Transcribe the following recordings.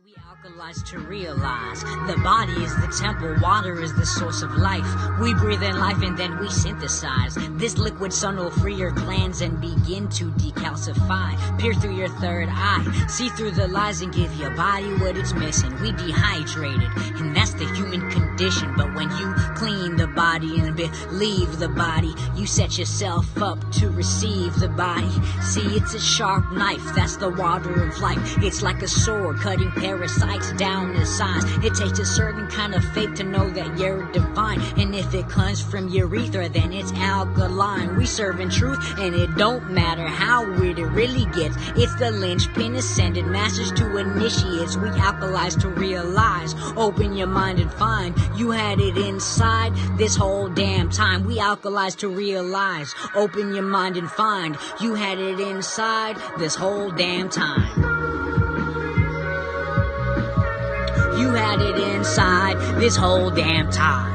We alkalize to realize the body is the temple, water is the source of life. We breathe in life and then we synthesize. This liquid sun will free your glands and begin to decalcify. Peer through your third eye, see through the lies and give your body what it's missing. We dehydrated, and that's the human condition. But when you clean the body and leave the body, you set yourself up to receive the body. See, it's a sharp knife, that's the water of life. It's like a sword cutting parasites down the sides. It takes a certain kind of faith to know that you're divine. And if it comes from urethra, then it's alkaline. We serve in truth, and it don't matter how weird it really gets. It's the linchpin ascended masters to initiates. We alkalize to realize. Open your mind and find you had it inside this whole damn time. We alkalize to realize. Open your mind and find you had it inside this whole damn time. You had it inside this whole damn time.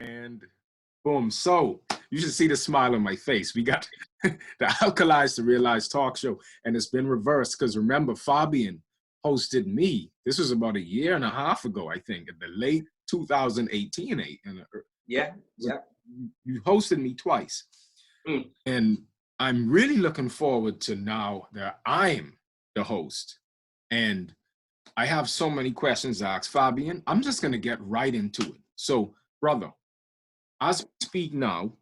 And boom. So you should see the smile on my face. We got the Alkalise to Realize talk show, and it's been reversed because remember, Fabian hosted me. This was about 1.5 years ago, I think, in the late 2018. Yeah. You hosted me twice. And I'm really looking forward to now that I'm the host. And I have so many questions to ask Fabian. I'm just going to get right into it. So, brother, as we speak now,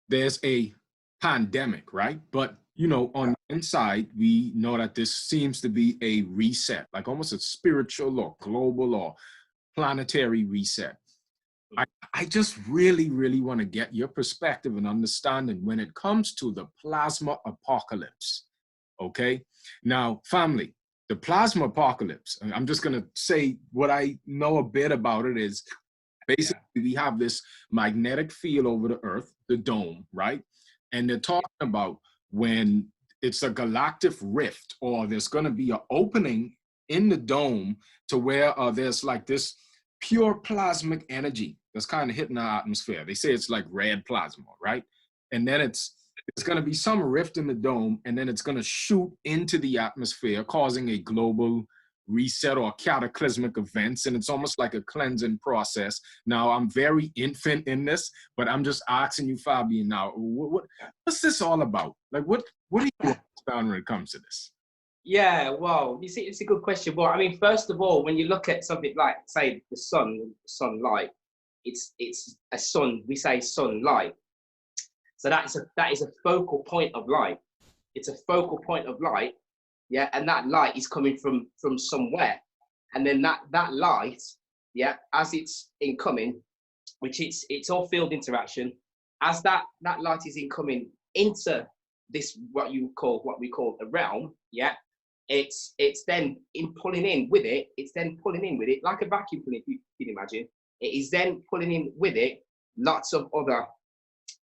there's a pandemic, right? But you know, on the inside, we know that this seems to be a reset, like almost a spiritual or global or planetary reset. I just really, really want to get your perspective and understanding when it comes to the plasma apocalypse, okay? Now, family, the plasma apocalypse, I'm just going to say what I know a bit about it is basically we have this magnetic field over the Earth, the dome, right? And they're talking about when it's a galactic rift, or there's going to be an opening in the dome to where there's like this pure plasmic energy that's kind of hitting our atmosphere. They say it's like red plasma, right? And then it's going to be some rift in the dome, and then it's going to shoot into the atmosphere, causing a global reset or cataclysmic events, and it's almost like a cleansing process. Now, I'm very infant in this, but I'm just asking you, Fabian, now, what's this all about? Like, what do you understand when it comes to this? Yeah, well, you see, it's a good question. Well, I mean, first of all, when you look at something like, say, the sunlight, it's a sun. We say sunlight. So that is a focal point of light. It's a focal point of light. Yeah, and that light is coming from somewhere, and then that light, yeah, as it's incoming, which it's all field interaction, as that light is incoming into this what we call a realm, yeah, it's then pulling in with it. It's then pulling in with it like a vacuum cleaner, if you can imagine. It is then pulling in with it lots of other,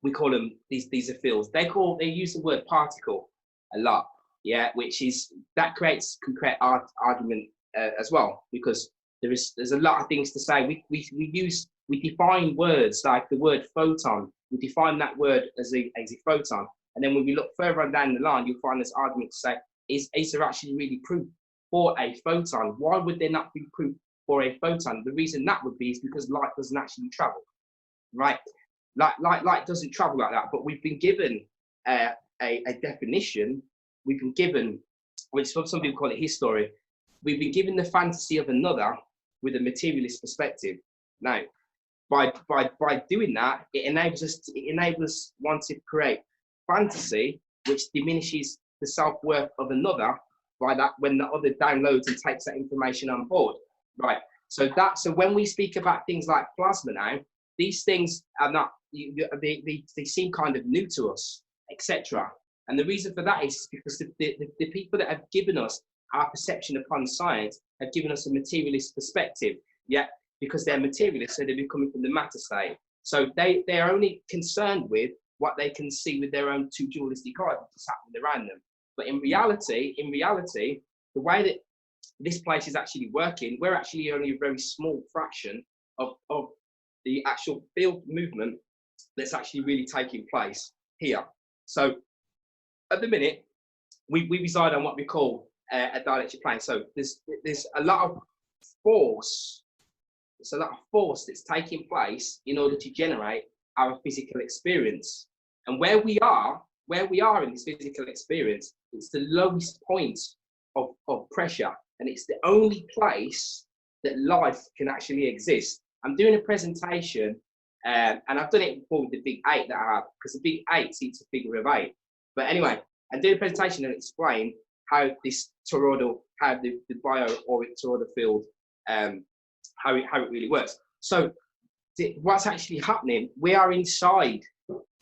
we call them these are fields. They use the word particle a lot. Yeah, which is can create argument as well, because there's a lot of things to say. We define words like the word photon. We define that word as a photon, and then when we look further on down the line, you'll find this argument to say, is there actually really proof for a photon? Why would there not be proof for a photon? The reason that would be is because light doesn't actually travel, right? Light doesn't travel like that. But we've been given a definition. We've been given, which some people call it history, we've been given the fantasy of another with a materialist perspective. Now, by doing that, it enables one to create fantasy, which diminishes the self-worth of another by that when the other downloads and takes that information on board. Right. So when we speak about things like plasma now, these things are not, they seem kind of new to us, etc. And the reason for that is because the people that have given us our perception upon science have given us a materialist perspective, yeah, because they're materialists, so they're coming from the matter state. So they're only concerned with what they can see with their own two dualistic eyes, what's happening around them. But in reality, the way that this place is actually working, we're actually only a very small fraction of the actual field movement that's actually really taking place here. So at the minute, we reside on what we call a dielectric plane. So there's a lot of force. There's a lot of force that's taking place in order to generate our physical experience. And where we are in this physical experience, it's the lowest point of pressure, and it's the only place that life can actually exist. I'm doing a presentation, and I've done it before with the big 8 that I have, because the big 8 is a figure of 8. But anyway, I do a presentation and explain how this toroidal, how the bio-auric toroidal field, how it really works. So what's actually happening, we are inside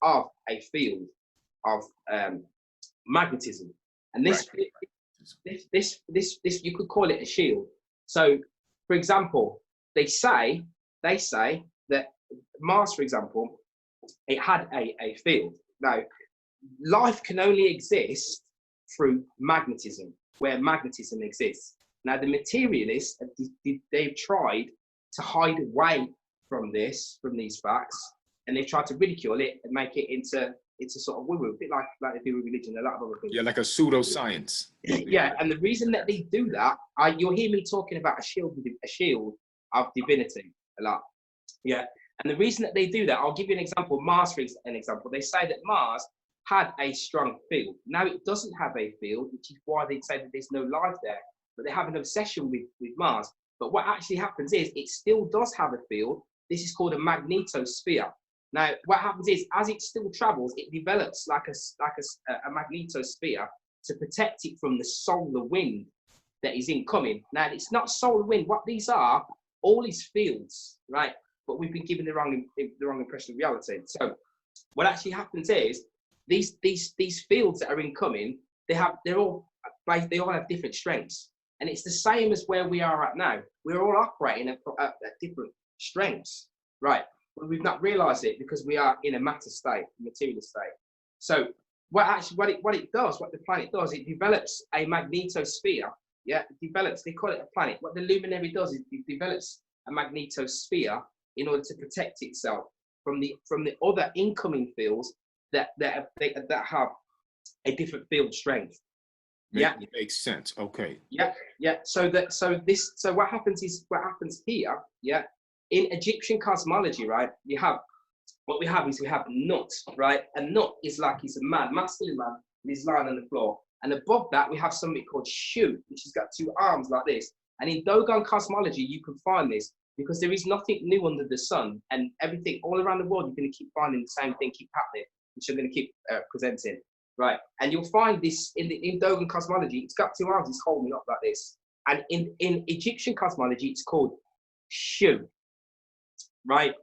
of a field of magnetism, and this you could call it a shield. So for example, they say that Mars, for example, it had a field. Now life can only exist through magnetism, where magnetism exists. Now the materialists, they've tried to hide away from these facts, and they've tried to ridicule it and make it into sort of woo-woo, a bit like they do with religion, a lot of other things. Yeah, like a pseudoscience. Yeah, and the reason that they do that, you'll hear me talking about a shield of divinity a lot. Yeah, and the reason that they do that, I'll give you an example. Mars, for an example, they say that Mars had a strong field. Now it doesn't have a field, which is why they say that there's no life there. But they have an obsession with Mars. But what actually happens is it still does have a field. This is called a magnetosphere. Now, what happens is, as it still travels, it develops like a magnetosphere to protect it from the solar wind that is incoming. Now, it's not solar wind. What these are, all these fields, right? But we've been given the wrong impression of reality. So, what actually happens is these fields that are incoming, they all have different strengths, and it's the same as where we are at now. We're all operating at different strengths, right? But we've not realised it because we are in a matter state, material state. So what the planet does, it develops a magnetosphere. Yeah, it develops. They call it a planet. What the luminary does is it develops a magnetosphere in order to protect itself from the other incoming fields that have a different field strength. It makes sense. Okay. Yeah. So what happens here. Yeah. In Egyptian cosmology, right, we have Nut, right? And Nut is like he's a man, masculine man, and he's lying on the floor. And above that, we have something called Shu, which has got 2 arms like this. And in Dogon cosmology, you can find this because there is nothing new under the sun, and everything all around the world, you're going to keep finding the same thing keep happening, which I'm going to keep presenting, right? And you'll find this in Dogon cosmology. It's got 2 arms, it's holding up like this. And in Egyptian cosmology, it's called Shu. Right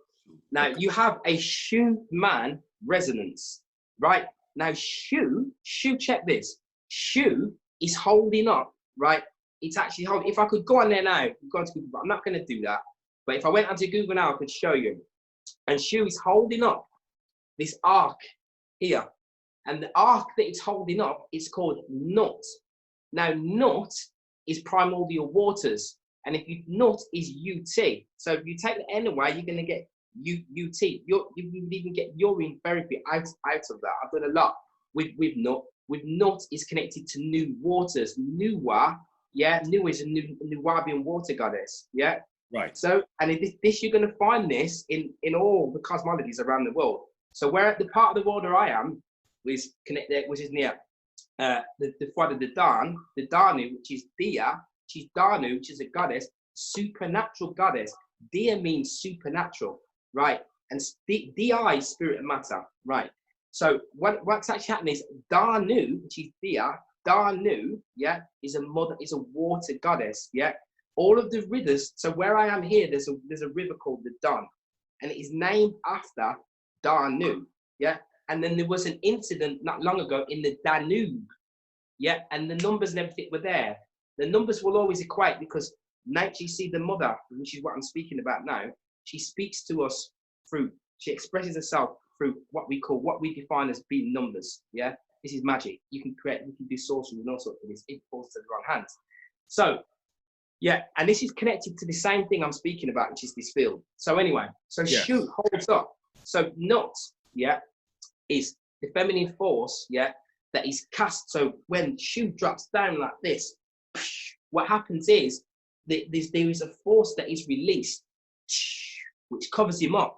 now, you have a Shu man resonance. Right now, Shu, check this. Shu is holding up. Right, it's actually holding. If I could go on there now, go on to Google, but I'm not going to do that. But if I went onto Google now, I could show you. And Shu is holding up this arc here, and the arc that it's holding up is called Nut. Now, Nut is primordial waters. And if Nut is UT, so if you take the N away, you're going to get UT. You would even get urine therapy out of that. I've done a lot with Nut. With Nut is connected to new waters. Nuwa, yeah, Nu is a Nuwabian water goddess, yeah. Right. So, and this you're going to find this in all the cosmologies around the world. So where at the part of the world where I am, which is near the Father the Danu, which is Dia. She's Danu, which is a goddess, supernatural goddess. Dia means supernatural, right? And Di is spirit and matter, right? So what's actually happening is Danu, which is Dia, Danu, yeah, is a water goddess, yeah. All of the rivers. So where I am here, there's a river called the Don, and it is named after Danu, yeah. And then there was an incident not long ago in the Danube, yeah, and the numbers and everything were there. The numbers will always equate because nature, you see, the mother, which is what I'm speaking about now, she speaks to us she expresses herself through what we define as being numbers. Yeah, this is magic. You can do sorcery and all sorts of this. It falls to the wrong hands. So Yeah, and this is connected to the same thing I'm speaking about, which is this field. So anyway, so Shu holds up. So Nut, yeah, is the feminine force, yeah, that is cast. So when Shu drops down like this, what happens is there is a force that is released, which covers him up.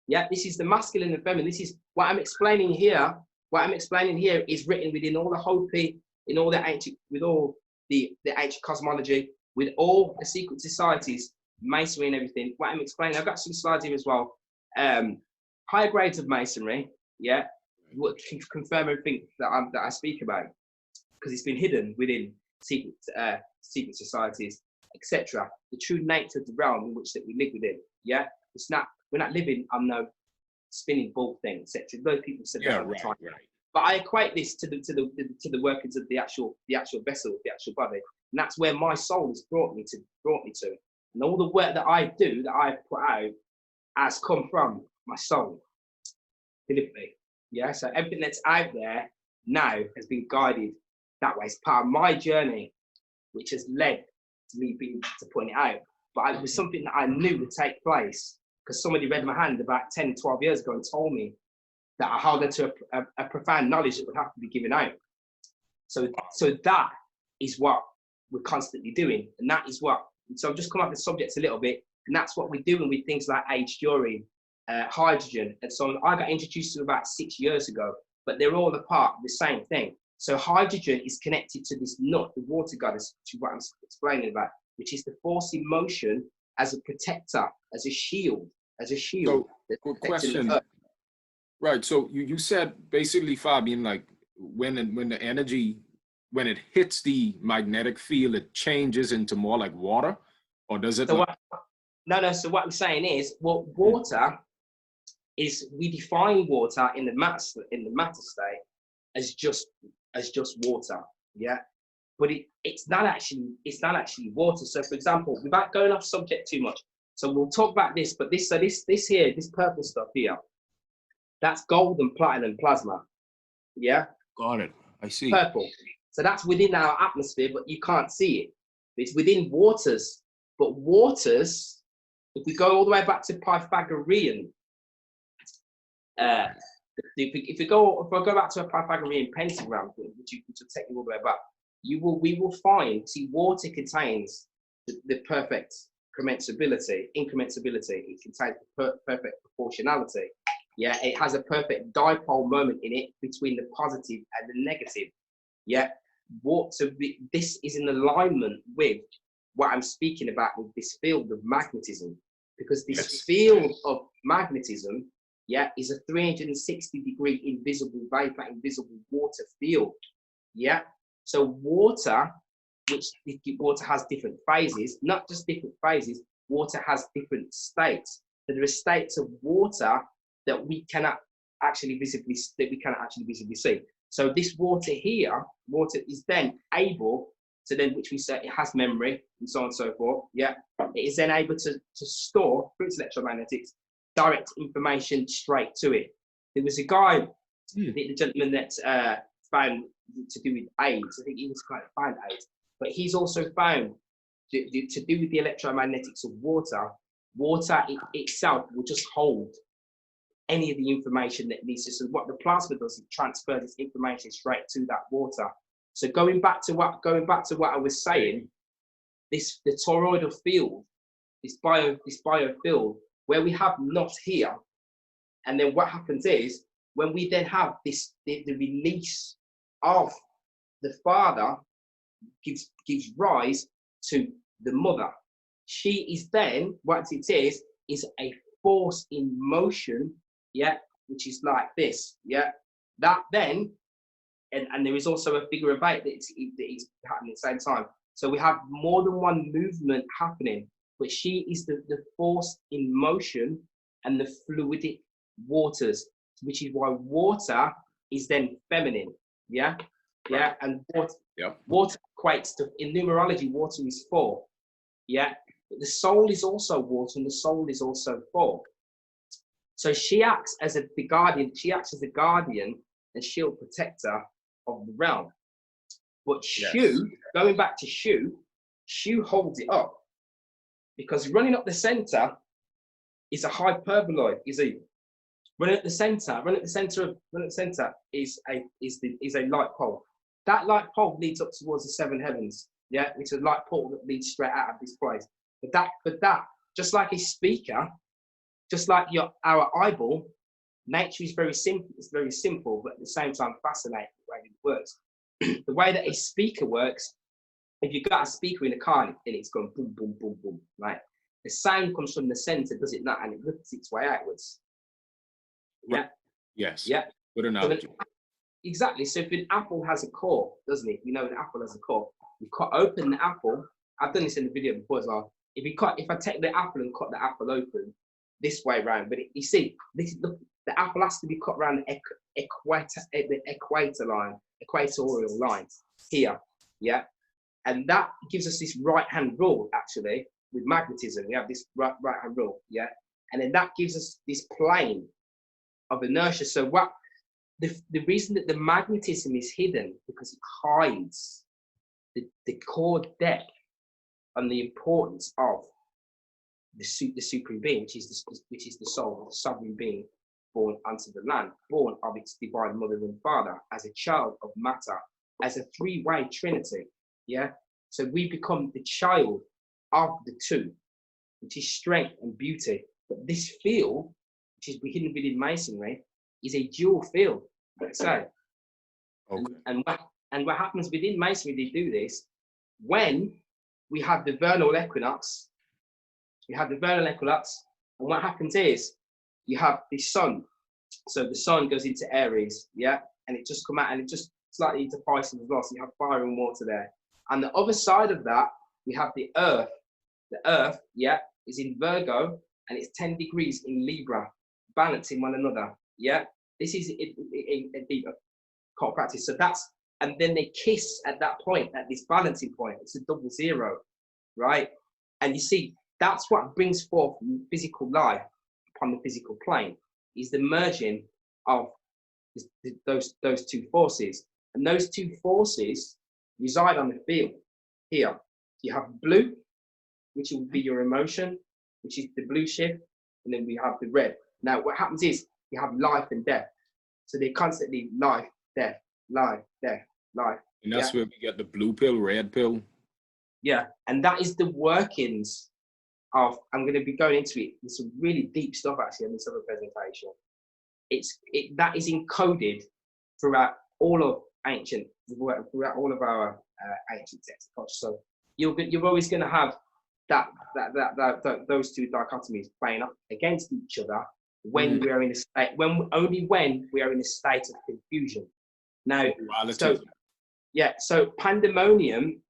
Yeah, this is the masculine and feminine. This is what I'm explaining here. What I'm explaining here is written within all the Hopi, in all the ancient, with all the ancient cosmology, with all the secret societies, masonry and everything. What I'm explaining, I've got some slides here as well. Higher grades of masonry, yeah, what can confirm everything that I speak about, because it's been hidden within secret societies, etc. The true nature of the realm in which that we live within, yeah. It's not, we're not living on no spinning ball thing, etc. Those people said that all the time. Right. But I equate this to the workings of the actual vessel, the actual body, and that's where my soul has brought me to. And all the work that I do, that I put out, has come from my soul, deliberately. Yeah. So everything that's out there now has been guided that way. It's part of my journey, which has led to me being to point it out. But it was something that I knew would take place because somebody read my hand about 10, 12 years ago and told me that I held into a profound knowledge that would have to be given out. So that is what we're constantly doing. And that is what, so I've just come up with the subjects a little bit, and that's what we're doing with things like H-During, hydrogen, and so on. I got introduced to about 6 years ago, but they're all a part of the same thing. So hydrogen is connected to this nut, the water goddess, to what I'm explaining about, which is the force in motion as a protector, as a shield. So, good question. Right. So you said basically, Fabian, like when the energy, when it hits the magnetic field, it changes into more like water, or does it? So no. So what I'm saying is, well, water is, we define water in the matter state as just water. Yeah. But it's not actually water. So for example, without going off subject too much, so we'll talk about this, but this here, this purple stuff here, that's gold and platinum plasma. Yeah. Got it. I see. Purple. So that's within our atmosphere, but you can't see it. It's within waters. But waters, if we go all the way back to Pythagorean, if I go back to a Pythagorean pentagram, which will take you all the way back, we will find, see, water contains the perfect incommensurability. It contains the perfect proportionality. Yeah, it has a perfect dipole moment in it between the positive and the negative. Yeah, so this is in alignment with what I'm speaking about with this field of magnetism, because this field of magnetism, yeah, is a 360-degree invisible vapor, invisible water field. Yeah, so water has different phases, not just different phases. Water has different states. So there are states of water that we cannot actually visibly see. So this water here, water is then able to then, which we say it has memory and so on and so forth. Yeah, it is then able to store through its electromagnetics direct information straight to it. There was a guy, the gentleman that found to do with AIDS. I think he was quite found AIDS, but he's also found to do with the electromagnetics of water. Water itself will just hold any of the information that needs to. So what the plasma does, it transfers its information straight to that water. So going back to what I was saying, the toroidal field, this bio field, where we have not here, and then what happens is when we then have the release of the father gives rise to the mother. She is then, what it is a force in motion, yeah, which is like this, yeah. That then, and there is also a figure of eight that is happening at the same time. So we have more than one movement happening, but she is the force in motion and the fluidic waters, which is why water is then feminine, yeah, yeah, and water equates to, in numerology, water is 4, yeah. But the soul is also water, and the soul is also 4. So she acts as the guardian. She acts as the guardian and shield protector of the realm. But Shu, going back to Shu, Shu holds it up because running up the center is a hyperboloid. Running at the center is a light pole. That light pole leads up towards the seven heavens. Yeah, it's a light pole that leads straight out of this place. But that, just like a speaker, just like our eyeball, nature is very simple. It's very simple, but at the same time fascinating the way it works. The way that a speaker works, if you've got a speaker in a car and it's going boom, boom, boom, boom, right? The sound comes from the center, does it not? And it rips its way outwards. Yeah. Yes. Yeah. Good analogy. Exactly. So if an apple has a core, doesn't it? You know, an apple has a core. You cut open the apple. I've done this in the video before as well. If I take the apple and cut the apple open this way around, but you see, the apple has to be cut around the equatorial line here. Yeah. And that gives us this right-hand rule, actually, with magnetism. We have this right-hand rule, yeah? And then that gives us this plane of inertia. So what the reason that the magnetism is hidden, because it hides the core depth and the importance of the supreme being, which is the soul, the sovereign being born unto the land, born of its divine mother and father, as a child of matter, as a three-way trinity. Yeah, so we become the child of the two, which is strength and beauty. But this field, which is hidden within masonry, is a dual field. Let's say, okay. and what happens within masonry? They do this when we have the vernal equinox. We have the vernal equinox, and what happens is you have the sun. So the sun goes into Aries, yeah, and it just come out and it just slightly into Pisces as well. So you have fire and water there. And the other side of that, we have the earth. The earth, yeah, is in Virgo and it's 10 degrees in Libra, balancing one another. Yeah, this is a deep occult practice. So that's, and then they kiss at that point, at this balancing point. It's a double zero, right? And you see, that's what brings forth physical life upon the physical plane, is the merging of those two forces. And those two forces reside on the field here. You have blue, which will be your emotion, which is the blue shift, and then we have the red. Now, what happens is you have life and death. So they're constantly life, death, life, death, life. And that's where we get the blue pill, red pill. Yeah, and that is the workings of, I'm going to be going into it. There's some really deep stuff actually on this other presentation. That is encoded throughout all of throughout all of our ancient texts. So you're always going to have those two dichotomies playing up against each other when we are in a state, only when we are in a state of confusion. Now, so pandemonium,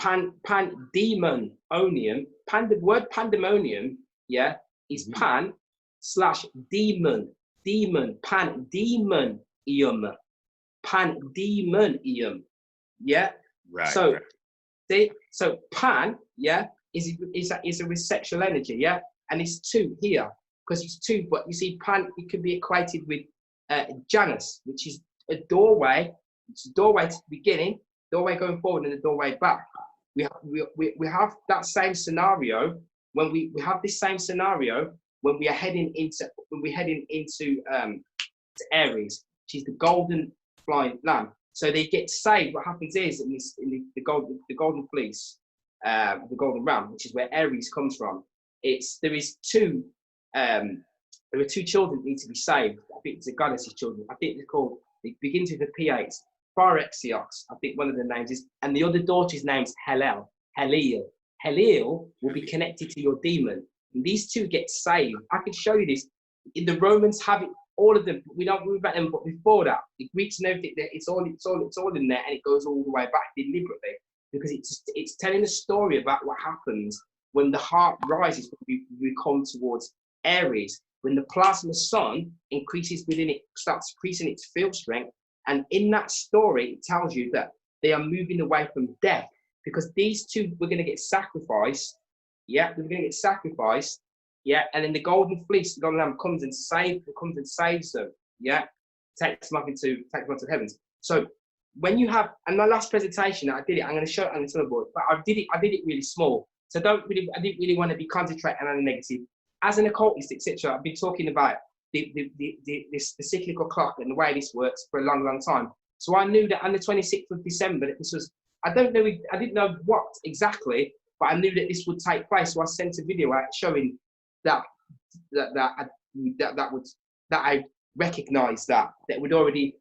pandemonium, the word pandemonium, yeah, is pan / demon, pandemonium, yeah. Right. So pan, yeah, is a sexual energy, yeah, and it's two here because it's two. But you see, pan, it can be equated with Janus, which is a doorway. It's a doorway to the beginning, doorway going forward, and a doorway back. We have that same scenario when we have this same scenario when we are heading into to Aries, which is the golden flying lamb. So they get saved. What happens is in the golden fleece, the golden ram, which is where Aries comes from. There are two children that need to be saved. I think it's the goddess's children. I think they're called. It begins with a P8. Phyrexios, I think one of the names is, and the other daughter's name's Helel. Helel will be connected to your demon. And these two get saved. I can show you this. The Romans have it, all of them. We don't worry about them, but before that, the Greeks and everything, it's all in there, and it goes all the way back deliberately because it's telling a story about what happens when the heart rises. When we come towards Aries, when the plasma sun increases within it, starts increasing its field strength. And in that story, it tells you that they are moving away from death because these two were going to get sacrificed. Yeah, they're going to get sacrificed. Yeah, and then the golden fleece, the golden lamb comes and saves them. Yeah, takes them up into the heavens. So when you have, and my last presentation I did it, I'm going to show it on the board, but I did it really small. So I didn't really want to be concentrating on the negative. As an occultist, etc., I've been talking about the cyclical clock and the way this works for a long, long time. So I knew that on the 26th of December, that this was, I didn't know what exactly, but I knew that this would take place. So I sent a video out showing that I recognised that we'd already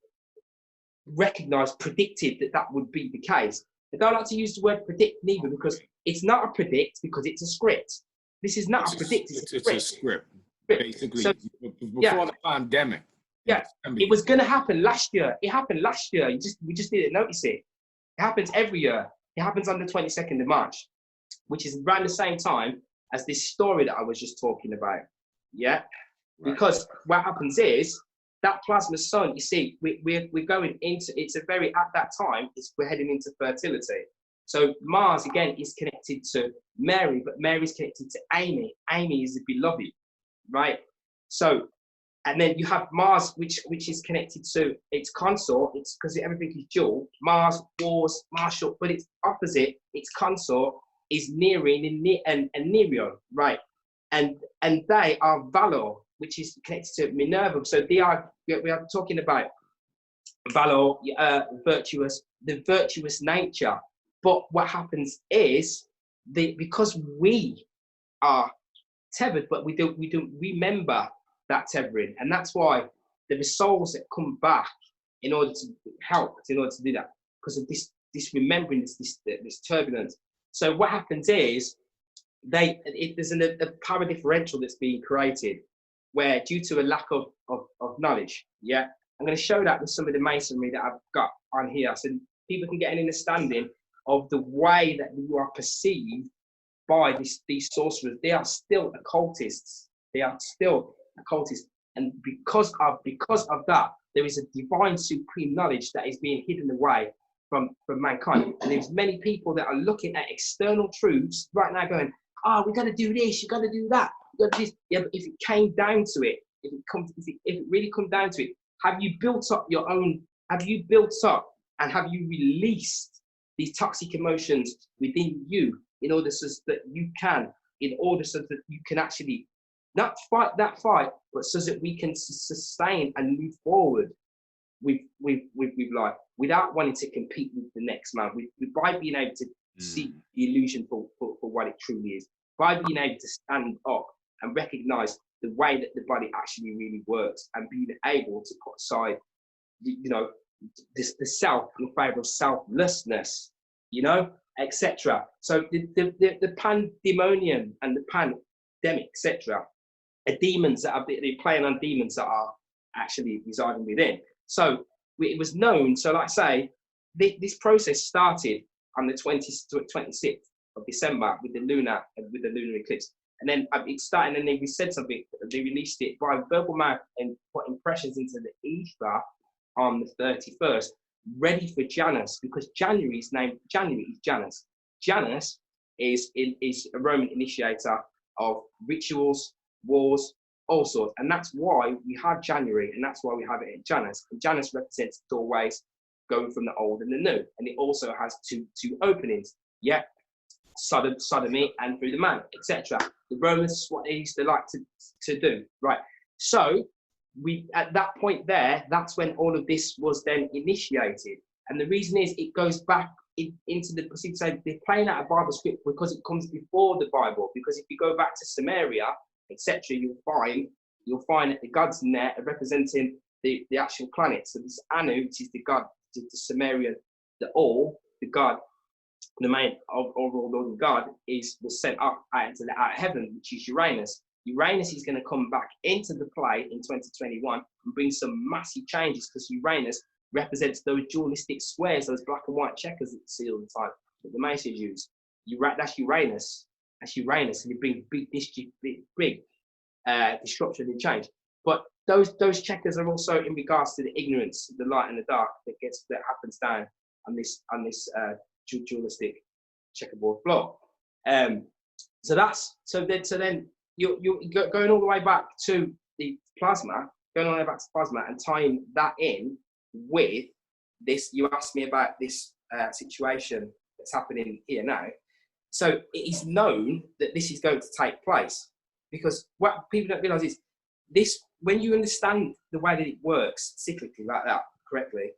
recognised, predicted that would be the case. I don't like to use the word predict neither, because it's not a predict, because it's a script. This is not a predict, it's a script. Basically, so, before the pandemic. Yeah, it was going to happen last year. It happened last year. We just didn't notice it. It happens every year. It happens on the 22nd of March, which is around the same time as this story that I was just talking about. Yeah, right. Because what happens is that plasma sun. You see, we're going into. It's a very at that time. We're heading into fertility. So Mars again is connected to Mary, but Mary's connected to Amy. Amy is the beloved, right? So, and then you have Mars, which is connected to its consort. It's because everything is dual. Mars, wars, Marshall, but it's opposite. Its consort is Nerean and Nereon, right? And they are Valor, which is connected to Minerva. So we are talking about Valor, virtuous, the virtuous nature. But what happens is because we are tethered, but we don't remember that tethering, and that's why there are souls that come back in order to help, in order to do that, because of this remembering, this turbulence. So what happens is there's a power differential that's being created, where due to a lack of knowledge. Yeah, I'm going to show that with some of the masonry that I've got on here, so people can get an understanding of the way that you are perceived by these sorcerers. They are still occultists. They are still occultists, and because of that, there is a divine supreme knowledge that is being hidden away from mankind. And there's many people that are looking at external truths right now, going, "Oh, we got to do this. You got to do that. You got to do this." Yeah, but if it came down to it, if it really comes down to it, have you built up your own? Have you built up and have you released these toxic emotions within you in order so that you can, actually not fight that fight, but so that we can sustain and move forward with life without wanting to compete with the next man. By being able to see the illusion for what it truly is, by being able to stand up and recognize the way that the body actually really works, and being able to put aside, the self in favor of selflessness, etc. So the pandemonium and the pandemic, etc., are demons that they're playing on demons that are actually residing within. So it was known. So, like I say, this process started on the 26th of December with the lunar eclipse, and then it started. And then we said something. They released it by verbal mouth and put impressions into the ether on the 31st, ready for Janus, because January is Janus. Janus is a Roman initiator of rituals, wars, all sorts, and that's why we have January, and that's why we have it at Janus. And Janus represents doorways going from the old and the new, and it also has two openings. Yeah, sodomy and through the man, etc. The Romans, what they used to like to do, right? So we, at that point there, that's when all of this was then initiated. And the reason is it goes back into the procedure. So they're playing out a Bible script because it comes before the Bible. Because if you go back to Samaria, etc., you'll find that the gods in there are representing the actual planets. So this Anu, which is the god, the Sumerian, the god, the main overall god, was sent up out of heaven, which is Uranus. Uranus is going to come back into the play in 2021 and bring some massive changes, because Uranus represents those dualistic squares, those black and white checkers that you see all the time that the Masons use. That's Uranus. That's Uranus, and it brings big disruption and change. But those checkers are also in regards to the ignorance, the light and the dark that happens down on this dualistic checkerboard floor. So then you're going all the way back to the plasma, and tying that in with this, you asked me about this situation that's happening here now. So it is known that this is going to take place, because what people don't realize is this, when you understand the way that it works cyclically like that correctly,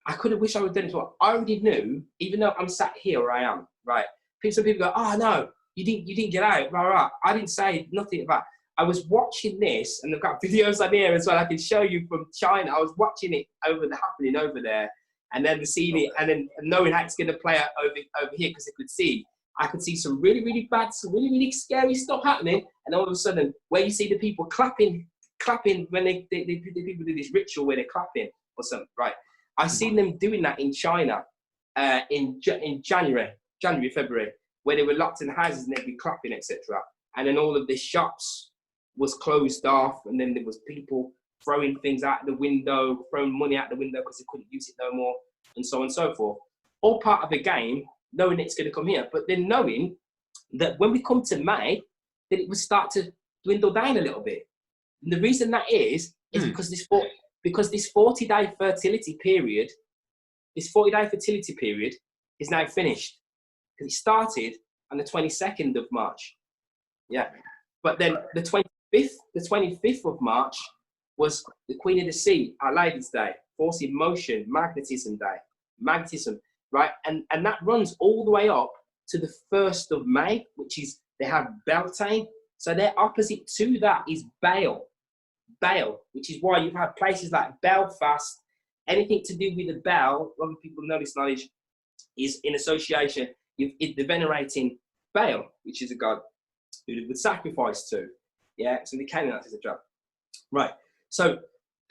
I could have wished I would have done it. So I already knew, even though I'm sat here where I am, right? Some people go, oh no, you didn't get out, blah, blah, blah. I didn't say nothing about. I was watching this, and I've got videos on here as well. I can show you from China. I was watching it happening over there, and then seeing it, and then knowing how it's going to play out over here, because I could see some really, really bad, some really, really scary stuff happening, and all of a sudden, where you see the people clapping when the people do this ritual where they're clapping or something, right? I've seen them doing that in China in January, February, where they were locked in houses and they'd be clapping, etc. And then all of the shops was closed off, and then there was people throwing things out the window, throwing money out the window because they couldn't use it no more, and so on and so forth. All part of the game, knowing it's going to come here, but then knowing that when we come to May, that it would start to dwindle down a little bit. And the reason that is because this 40-day fertility period, is now finished, because it started on the 22nd of March. Yeah. But then the 25th of March was the Queen of the Sea, Our Lady's Day, Force in Motion, Magnetism Day, Magnetism, right? And that runs all the way up to the 1st of May, which is, they have Beltane. So their opposite to that is Baal, which is why you have places like Belfast. Anything to do with the Baal, a lot of people know this knowledge, is in association with the venerating Baal, which is a god who they would sacrifice to. Yeah, so the Canaanites, etc. Right. So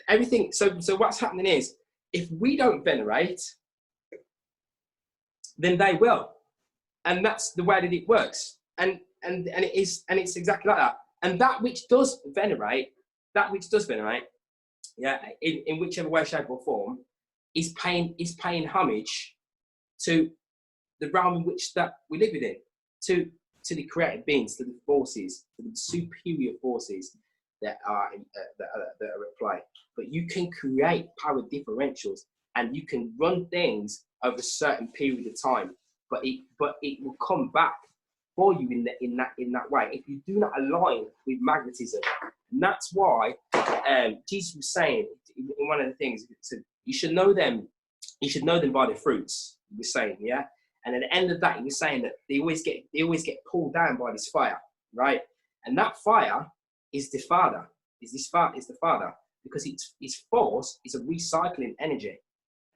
everything. So what's happening is, if we don't venerate, then they will, and that's the way that it works. And it's exactly like that. And that which does venerate, yeah, in whichever way, shape, or form, is paying homage to the realm in which that we live within, to the created beings, to the forces, to the superior forces that are at play. But you can create power differentials, and you can run things over a certain period of time. But it will come back for you in that way if you do not align with magnetism. And that's why Jesus was saying in one of the things, you should know them by their fruits. He was saying, yeah. And at the end of that, he was saying that they always get pulled down by this fire, right? And that fire is the Father. Is the Father, because its force is a recycling energy.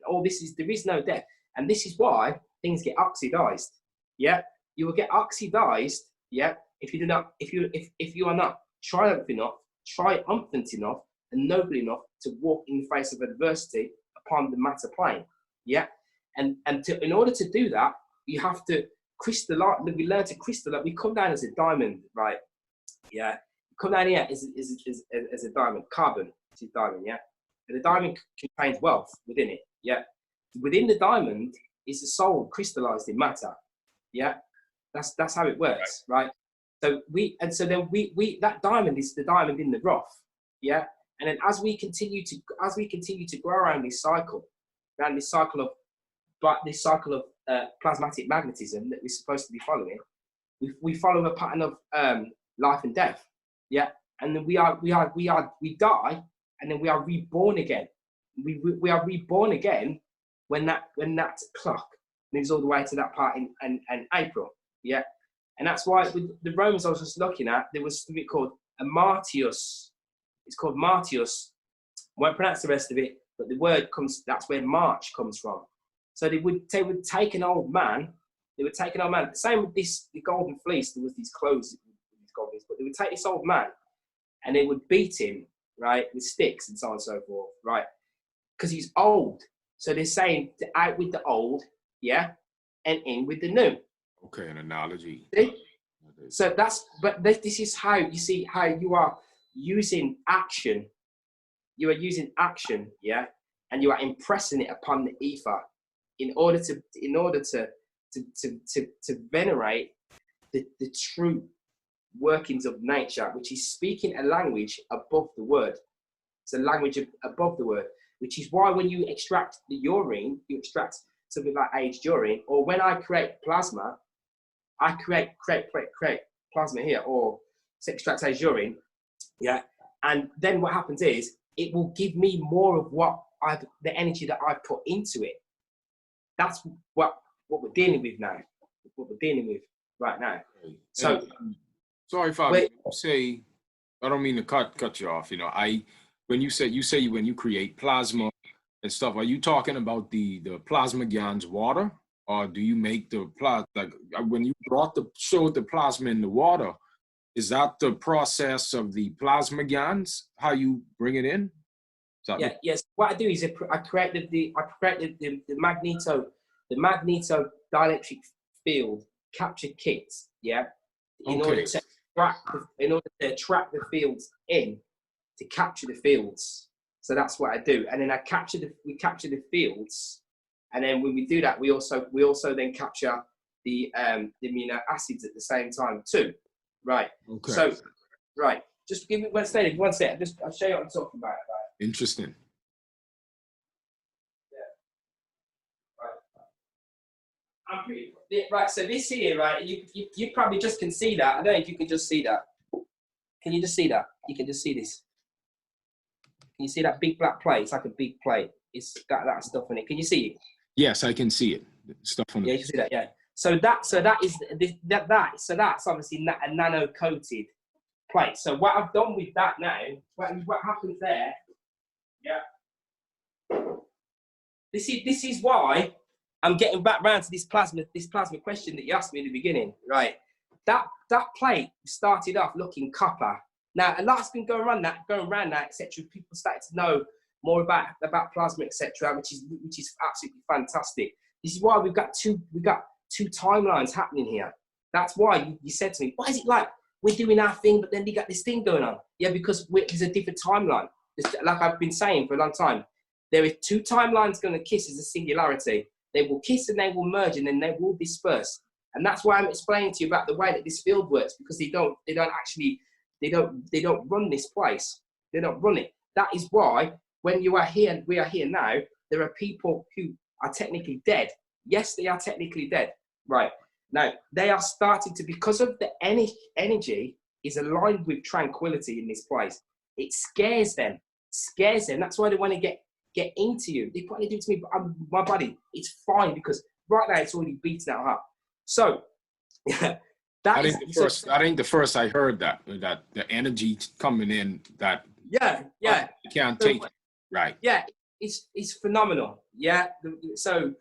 All this is, there is no death, and this is why things get oxidized. Yeah, you will get oxidized. Yeah, if you are not triumphant enough, and noble enough to walk in the face of adversity upon the matter plane. Yeah. And in order to do that, you have to crystallize. We learn to crystallize. We come down as a diamond, right? Yeah. Come down here as a diamond, carbon, which is diamond, yeah? And the diamond contains wealth within it, yeah? Within the diamond is the soul crystallized in matter, yeah? That's how it works, right? So that diamond is the diamond in the rough, yeah? And then as we continue to grow around this cycle of plasmatic magnetism that we're supposed to be following, we follow a pattern of life and death, yeah. And then we die, and then we are reborn again. We are reborn again when that clock moves all the way to that part in April, yeah. And that's why with the Romans I was just looking at, there was something called a Martius. It's called Martius. I won't pronounce the rest of it, but the word comes. That's where March comes from. So they would take an old man. The same with the golden fleece. There was these clothes, but they would take this old man, and they would beat him, right, with sticks and so on and so forth, right, because he's old. So they're saying out with the old, yeah, and in with the new. Okay, an analogy. See? So this is how you see how you are using action. You are using action, yeah, and you are impressing it upon the ether in order to venerate the true workings of nature, which is speaking a language above the word. It's a language above the word. which is why when you extract the urine, you extract something like aged urine, or when I create plasma, I create plasma here, or extract aged urine, yeah. And then what happens is it will give me more of the energy that I put into it. That's what we're dealing with now. What we're dealing with right now. So, sorry, Fabian. Say, I don't mean to cut you off. You know, when you create plasma and stuff, are you talking about the plasma gans water, or do you make the like when you showed the plasma in the water? Is that the process of the plasma gans? How you bring it in? Yes. What I do is I created the magneto dielectric field capture kits. Yeah. In order to attract the fields in, to capture the fields. So that's what I do. And then we capture the fields, and then when we do that, we also then capture the amino acids at the same time too. Right. Okay. So, right. Just give me one second. I'll show you what I'm talking about. Right. Interesting. Yeah. Right. So this here, right? You probably just can see that. I don't know if you can just see that. Can you just see that? You can just see this. Can you see that big black plate? It's like a big plate. It's got that stuff on it. Can you see it? Yes, I can see it. Stuff on it. Yeah, you can see that. Yeah. So that's obviously a nano coated plate. So what I've done with that now, what happens there? Yeah. This is why I'm getting back round to this plasma question that you asked me in the beginning, right? That plate started off looking copper. Now a lot's been going around that, etc. People started to know more about plasma, etc., which is absolutely fantastic. This is why we've got two timelines happening here. That's why you said to me, why is it like we're doing our thing, but then you got this thing going on? Yeah, because there's a different timeline. Like I've been saying for a long time, there are two timelines going to kiss as a singularity. They will kiss and they will merge and then they will disperse. And that's why I'm explaining to you about the way that this field works, because they don't run this place. They don't run it. That is why when we are here now, there are people who are technically dead. Yes, they are technically dead. Right. Now, they are starting to, because of the energy is aligned with tranquility in this place. It scares them. That's why they want to get into you. They probably do to me, but my body, it's fine because right now it's already beaten out up. So, that ain't the first I heard that the energy coming in that you can't take it. Right. Yeah, it's phenomenal. Yeah. So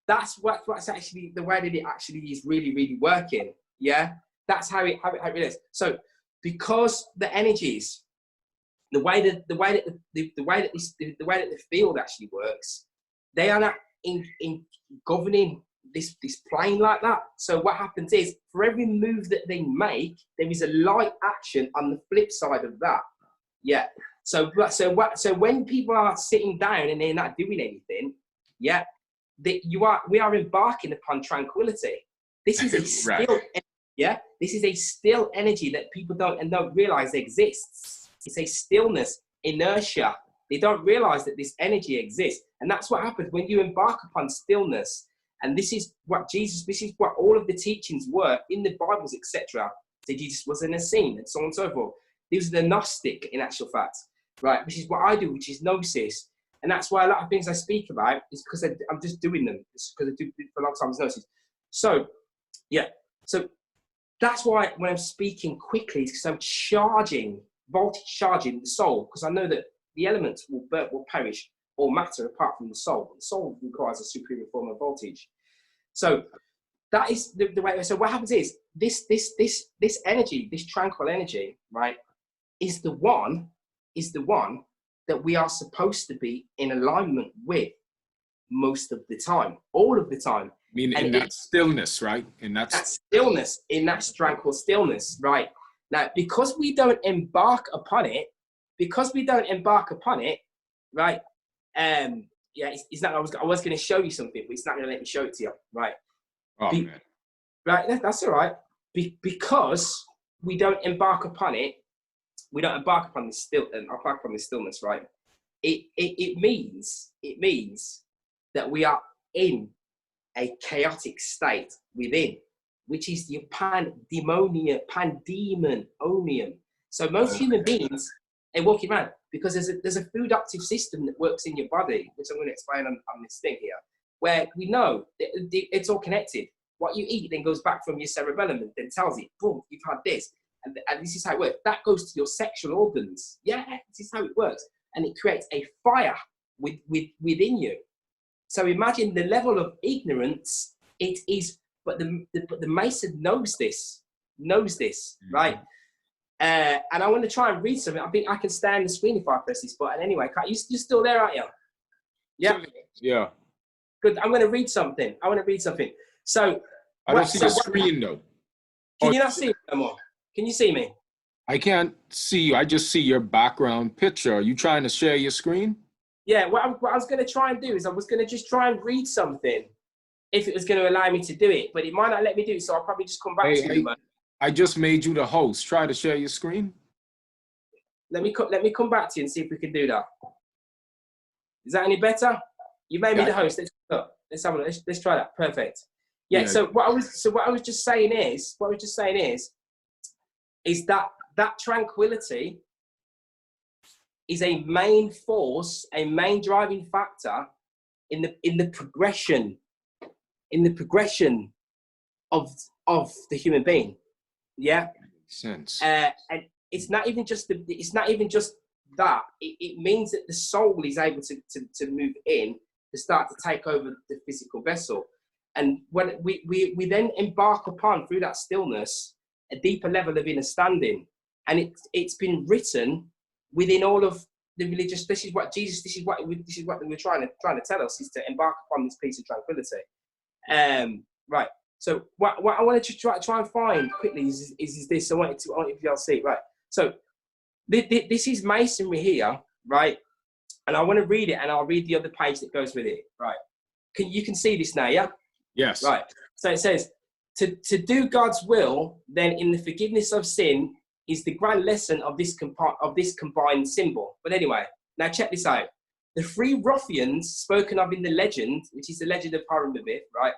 that's what's actually the way that it actually is really, really working. Yeah. That's how it is. So because the energies, the way that the field actually works, they are not in governing this plane like that. So what happens is, for every move that they make, there is a light action on the flip side of that. Yeah. So when people are sitting down and they're not doing anything, yeah, we are embarking upon tranquility. This is a still, yeah. This is a still energy that people don't realize exists. It's a stillness, inertia. They don't realize that this energy exists, and that's what happens when you embark upon stillness. And this is what all of the teachings were in the Bibles, etc. That Jesus was an Essene and so on and so forth. He was the Gnostic in actual fact, right? Which is what I do, which is gnosis. And that's why a lot of things I speak about is because I'm just doing them. It's because I do it for a long time as gnosis. So, yeah. So that's why when I'm speaking quickly, it's because I'm voltage charging the soul, because I know that the elements will perish, or matter apart from the soul. The soul requires a superior form of voltage. So that is the way. So what happens is this energy, this tranquil energy, right, is the one that we are supposed to be in alignment with most of the time, all of the time. I mean, in that stillness, right? In that stillness, in that tranquil stillness, right? Now, because we don't embark upon it, right? Yeah, it's not. I was going to show you something, but it's not going to let me show it to you, right? Oh, man. Right, that's all right. Because we don't embark upon it, we don't embark upon this stillness, right? it means that we are in a chaotic state within, which is the pandemonium. So most human beings are walking around because there's a food active system that works in your body, which I'm going to explain on this thing here, where we know it's all connected. What you eat then goes back from your cerebellum and then tells it, boom, you've had this. And this is how it works. That goes to your sexual organs. Yeah, this is how it works. And it creates a fire within you. So imagine the level of ignorance it is, but the Mason knows this, right? And I want to try and read something. I think I can stay on the screen if I press this button. Anyway, you're still there, aren't you? Yeah. Yeah. Good. I'm going to read something. So I don't see the screen though. Can you not see me no more? Can you see me? I can't see you. I just see your background picture. Are you trying to share your screen? Yeah. What I was going to try and do is I was going to just try and read something if it was going to allow me to do it, but it might not let me do it. So I'll probably just come back to you. I just made you the host. Try to share your screen. Let me come back to you and see if we can do that. Is that any better? You made me the host. Let's have a look. Let's try that. Perfect. Yeah. So what I was just saying is that tranquility is a main force, a main driving factor in the progression of the human being. Yeah. Makes sense. And it's not even just that. It means that the soul is able to move in to start to take over the physical vessel. And when we then embark upon, through that stillness, a deeper level of understanding. And it's been written within all of the religious. This is what they were trying to tell us, is to embark upon this peace of tranquility. Right. So what I wanted to try and find quickly is this. I wanted to be able to see it. Right. So this is masonry here, right? And I want to read it, and I'll read the other page that goes with it. Right. You can see this now, yeah? Yes. Right. So it says, to do God's will, then in the forgiveness of sin is the grand lesson of this combined symbol. But anyway, now check this out. The three ruffians spoken of in the legend, which is the legend of Hiram Abiff, right?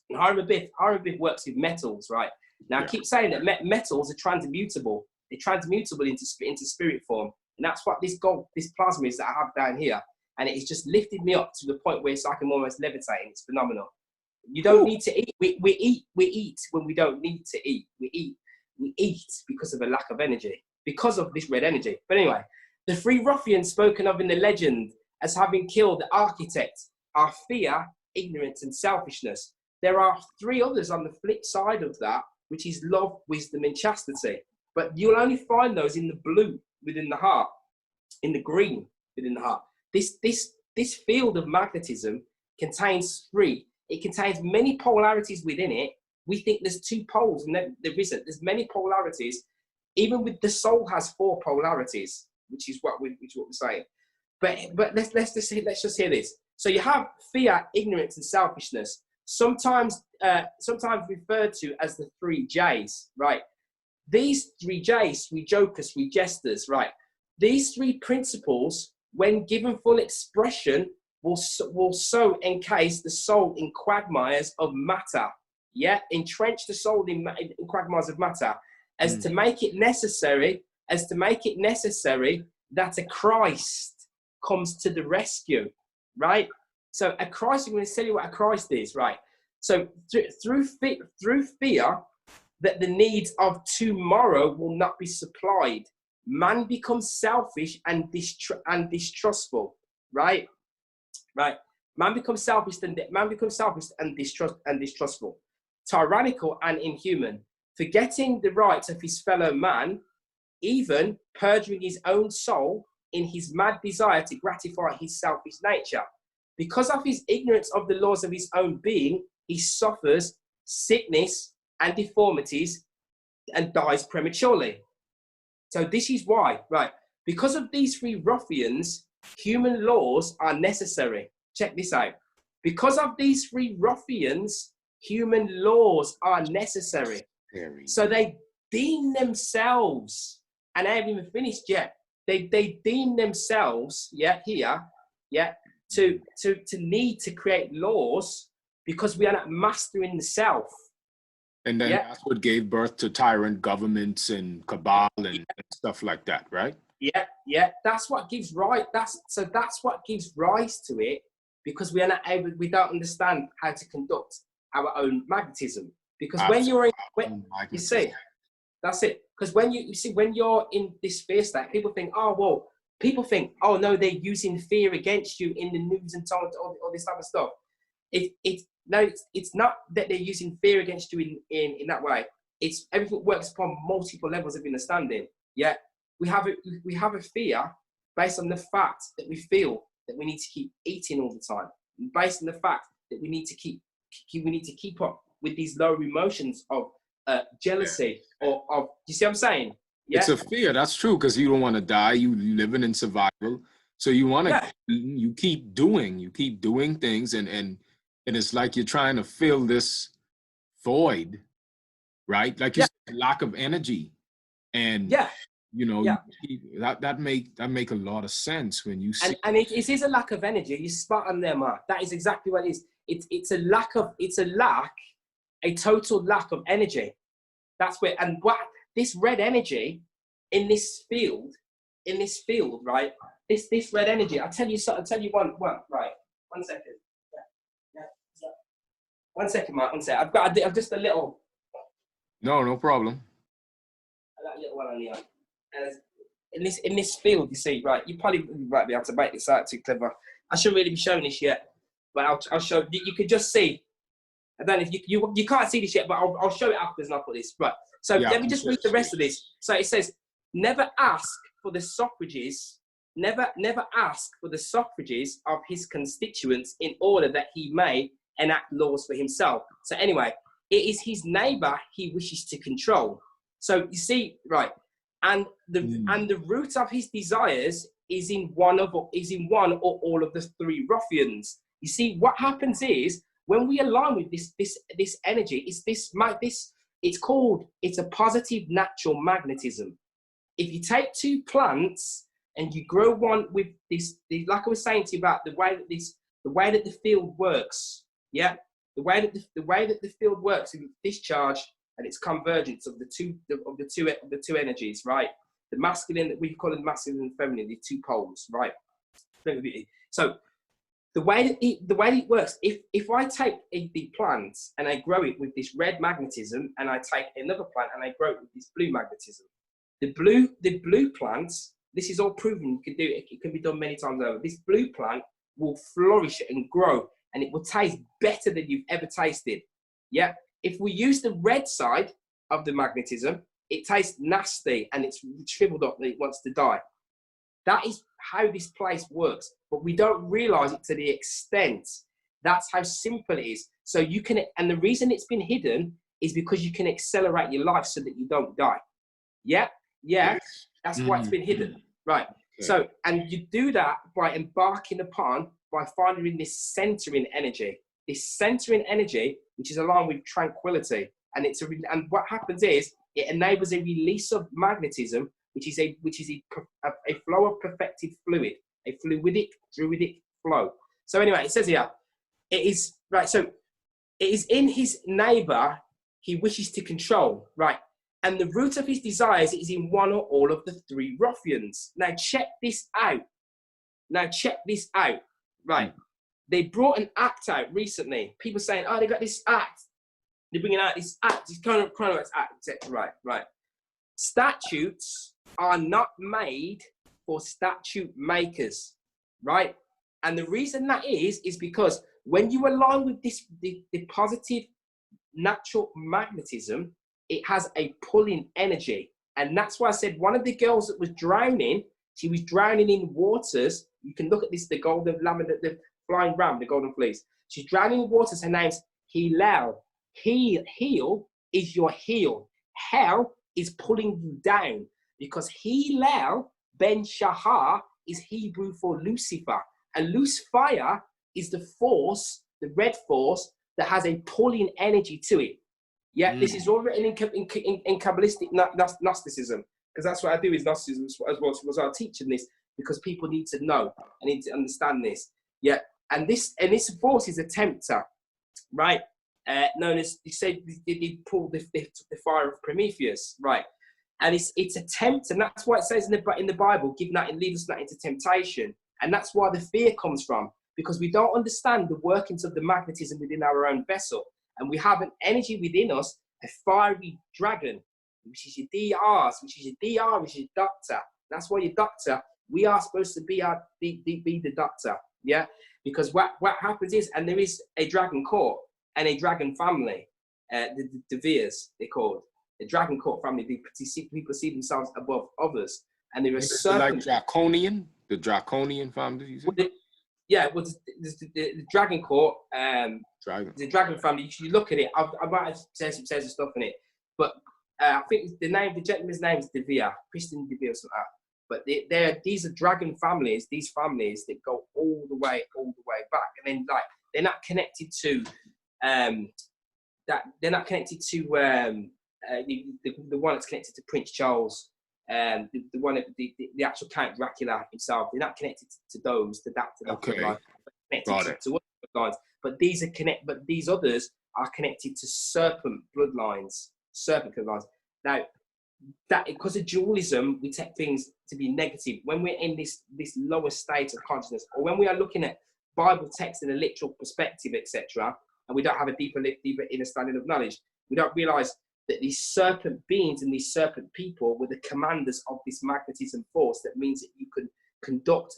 And Hiram Abiff works with metals, right? Now I keep saying that metals are transmutable. They're transmutable into spirit form. And that's what this plasma is that I have down here. And it's just lifted me up to the point where I can almost levitate. It's phenomenal. You don't need to eat. We eat when we don't need to eat. We eat because of a lack of energy, because of this red energy. But anyway, the three ruffians spoken of in the legend as having killed the architect are fear, ignorance, and selfishness. There are three others on the flip side of that, which is love, wisdom, and chastity. But you'll only find those in the blue within the heart, in the green within the heart. This field of magnetism contains three. It contains many polarities within it. We think there's two poles, and there isn't. There's many polarities. Even with the soul has four polarities, which is what we're saying. But let's just hear this. So you have fear, ignorance, and selfishness. Sometimes referred to as the three J's, right? These three J's, three jokers, three jesters, right? These three principles, when given full expression, will so encase the soul in quagmires of matter. Yeah, entrench the soul in quagmires of matter, as to make it necessary that a Christ comes to the rescue, right? So a Christ, I'm going to tell you what a Christ is, right? So through fear that the needs of tomorrow will not be supplied, man becomes selfish and distrustful, right? Right. Man becomes selfish and distrustful, tyrannical and inhuman, forgetting the rights of his fellow man, even perjuring his own soul in his mad desire to gratify his selfish nature. Because of his ignorance of the laws of his own being, he suffers sickness and deformities and dies prematurely. So this is why, right? Because of these three ruffians, human laws are necessary. Check this out. Because of these three ruffians, human laws are necessary. So they deem themselves, and I haven't even finished yet, they deem themselves, here, to need to create laws because we are not mastering the self. And then that's what gave birth to tyrant governments and cabal and stuff like that, right? That's what gives rise. That's what gives rise to it, because we are not able. We don't understand how to conduct our own magnetism. Because when you're in, you see, that's it. Because when you see, when you're in this fear state, people think, oh no, they're using fear against you in the news and all this type of stuff. It's not that they're using fear against you in that way. It's everything works upon multiple levels of understanding. Yeah, we have a fear based on the fact that we feel that we need to keep eating all the time, and based on the fact that we need to keep up with these lower emotions of jealousy or of. You see what I'm saying? Yeah? It's a fear. That's true, because you don't want to die. You living in survival, so you want to. You keep doing things, and it's like you're trying to fill this void, right? Like you said, lack of energy, and you know, that make a lot of sense when you see. And it is a lack of energy. You spot on there, Mark. That is exactly what it is. It's a total lack of energy. That's where, and what this red energy in this field, right? This red energy. I'll tell you one, right? 1 second. Yeah. 1 second, Mark. 1 second. I've just a little. No problem. That little one on the end. And in this field, you see, right? You probably might be able to make this out too clever. I shouldn't really be showing this yet, but I'll show. You could just see. I don't know if you can't see this yet, but I'll show it afterwards and I'll put this. Right. So let me just read the rest of this. So it says, never ask for the suffrages of his constituents in order that he may enact laws for himself. So anyway, it is his neighbor he wishes to control. So you see, right, and the root of his desires is in one or all of the three ruffians. You see, what happens is when we align with this energy, it's a positive natural magnetism. If you take two plants and you grow one with this, like I was saying to you about the way that the field works, the way that the field works in discharge and its convergence of the two energies, right? The masculine, that we call it masculine and feminine, the two poles, right? So the way that it works, if I take the plant and I grow it with this red magnetism, and I take another plant and I grow it with this blue magnetism, the blue plant, this is all proven, you can do it, it can be done many times over. This blue plant will flourish and grow, and it will taste better than you've ever tasted. Yeah. If we use the red side of the magnetism, it tastes nasty and it's shriveled up and it wants to die. That is how this place works, but we don't realize it to the extent. That's how simple it is. So you can, and the reason it's been hidden is because you can accelerate your life so that you don't die. That's why it's been hidden, right? Okay. So, and you do that by finding this centering energy, which is aligned with tranquility, and and what happens is it enables a release of magnetism, which is a flow of perfected fluid, a fluidic flow. So anyway, it says here, it is right. So it is in his neighbor he wishes to control, right? And the root of his desires is in one or all of the three ruffians. Now check this out. Right. They brought an act out recently. People saying, oh, they got this act. They're bringing out this act, this Chronox act, etc. Right. Statutes are not made for statute makers, right? And the reason that is because when you align with the positive natural magnetism, it has a pulling energy. And that's why I said one of the girls that was drowning, she was drowning in waters. You can look at this, the golden lamb, the flying ram, the golden fleece. She's drowning in waters. Her name's Hillel. Heel is your heel. Hell is pulling you down, because Hillel ben Shahar is Hebrew for Lucifer. And Lucifer is the force, the red force, that has a pulling energy to it. Yeah, this is all written in Kabbalistic Gnosticism. because that's what I do is Gnosticism as well. So I was teaching this because people need to know and need to understand this. Yeah, and this force is a tempter, right? Known as, you said, they pulled the fire of Prometheus, right? And it's a tempt, and that's why it says in the Bible, give not and lead us not into temptation. And that's why the fear comes from, because we don't understand the workings of the magnetism within our own vessel. And we have an energy within us, a fiery dragon, which is your DRs, which is your DR, which is your doctor. That's why your doctor, we are supposed to be the doctor, yeah? Because what happens is, and there is a dragon court and a dragon family, the De Veers, they're called. The dragon court family, people see themselves above others. And there are certain... Like the draconian family, yeah, well, the dragon court, the dragon family, you look at it, I might have said some stuff in it, but I think the gentleman's name is De Vere, Christian De Vere or something like that. But these are dragon families, these families that go all the way back. And then, like, they're not connected to, the one that's connected to Prince Charles, the actual Count Dracula himself. They're not connected to those, to that bloodline, connected to other bloodlines. But these others are connected to serpent bloodlines. Now, that because of dualism, we take things to be negative. When we're in this lower state of consciousness, or when we are looking at Bible text in a literal perspective, etc., and we don't have a deeper understanding of knowledge, we don't realize that these serpent beings and these serpent people were the commanders of this magnetism force. That means that you can conduct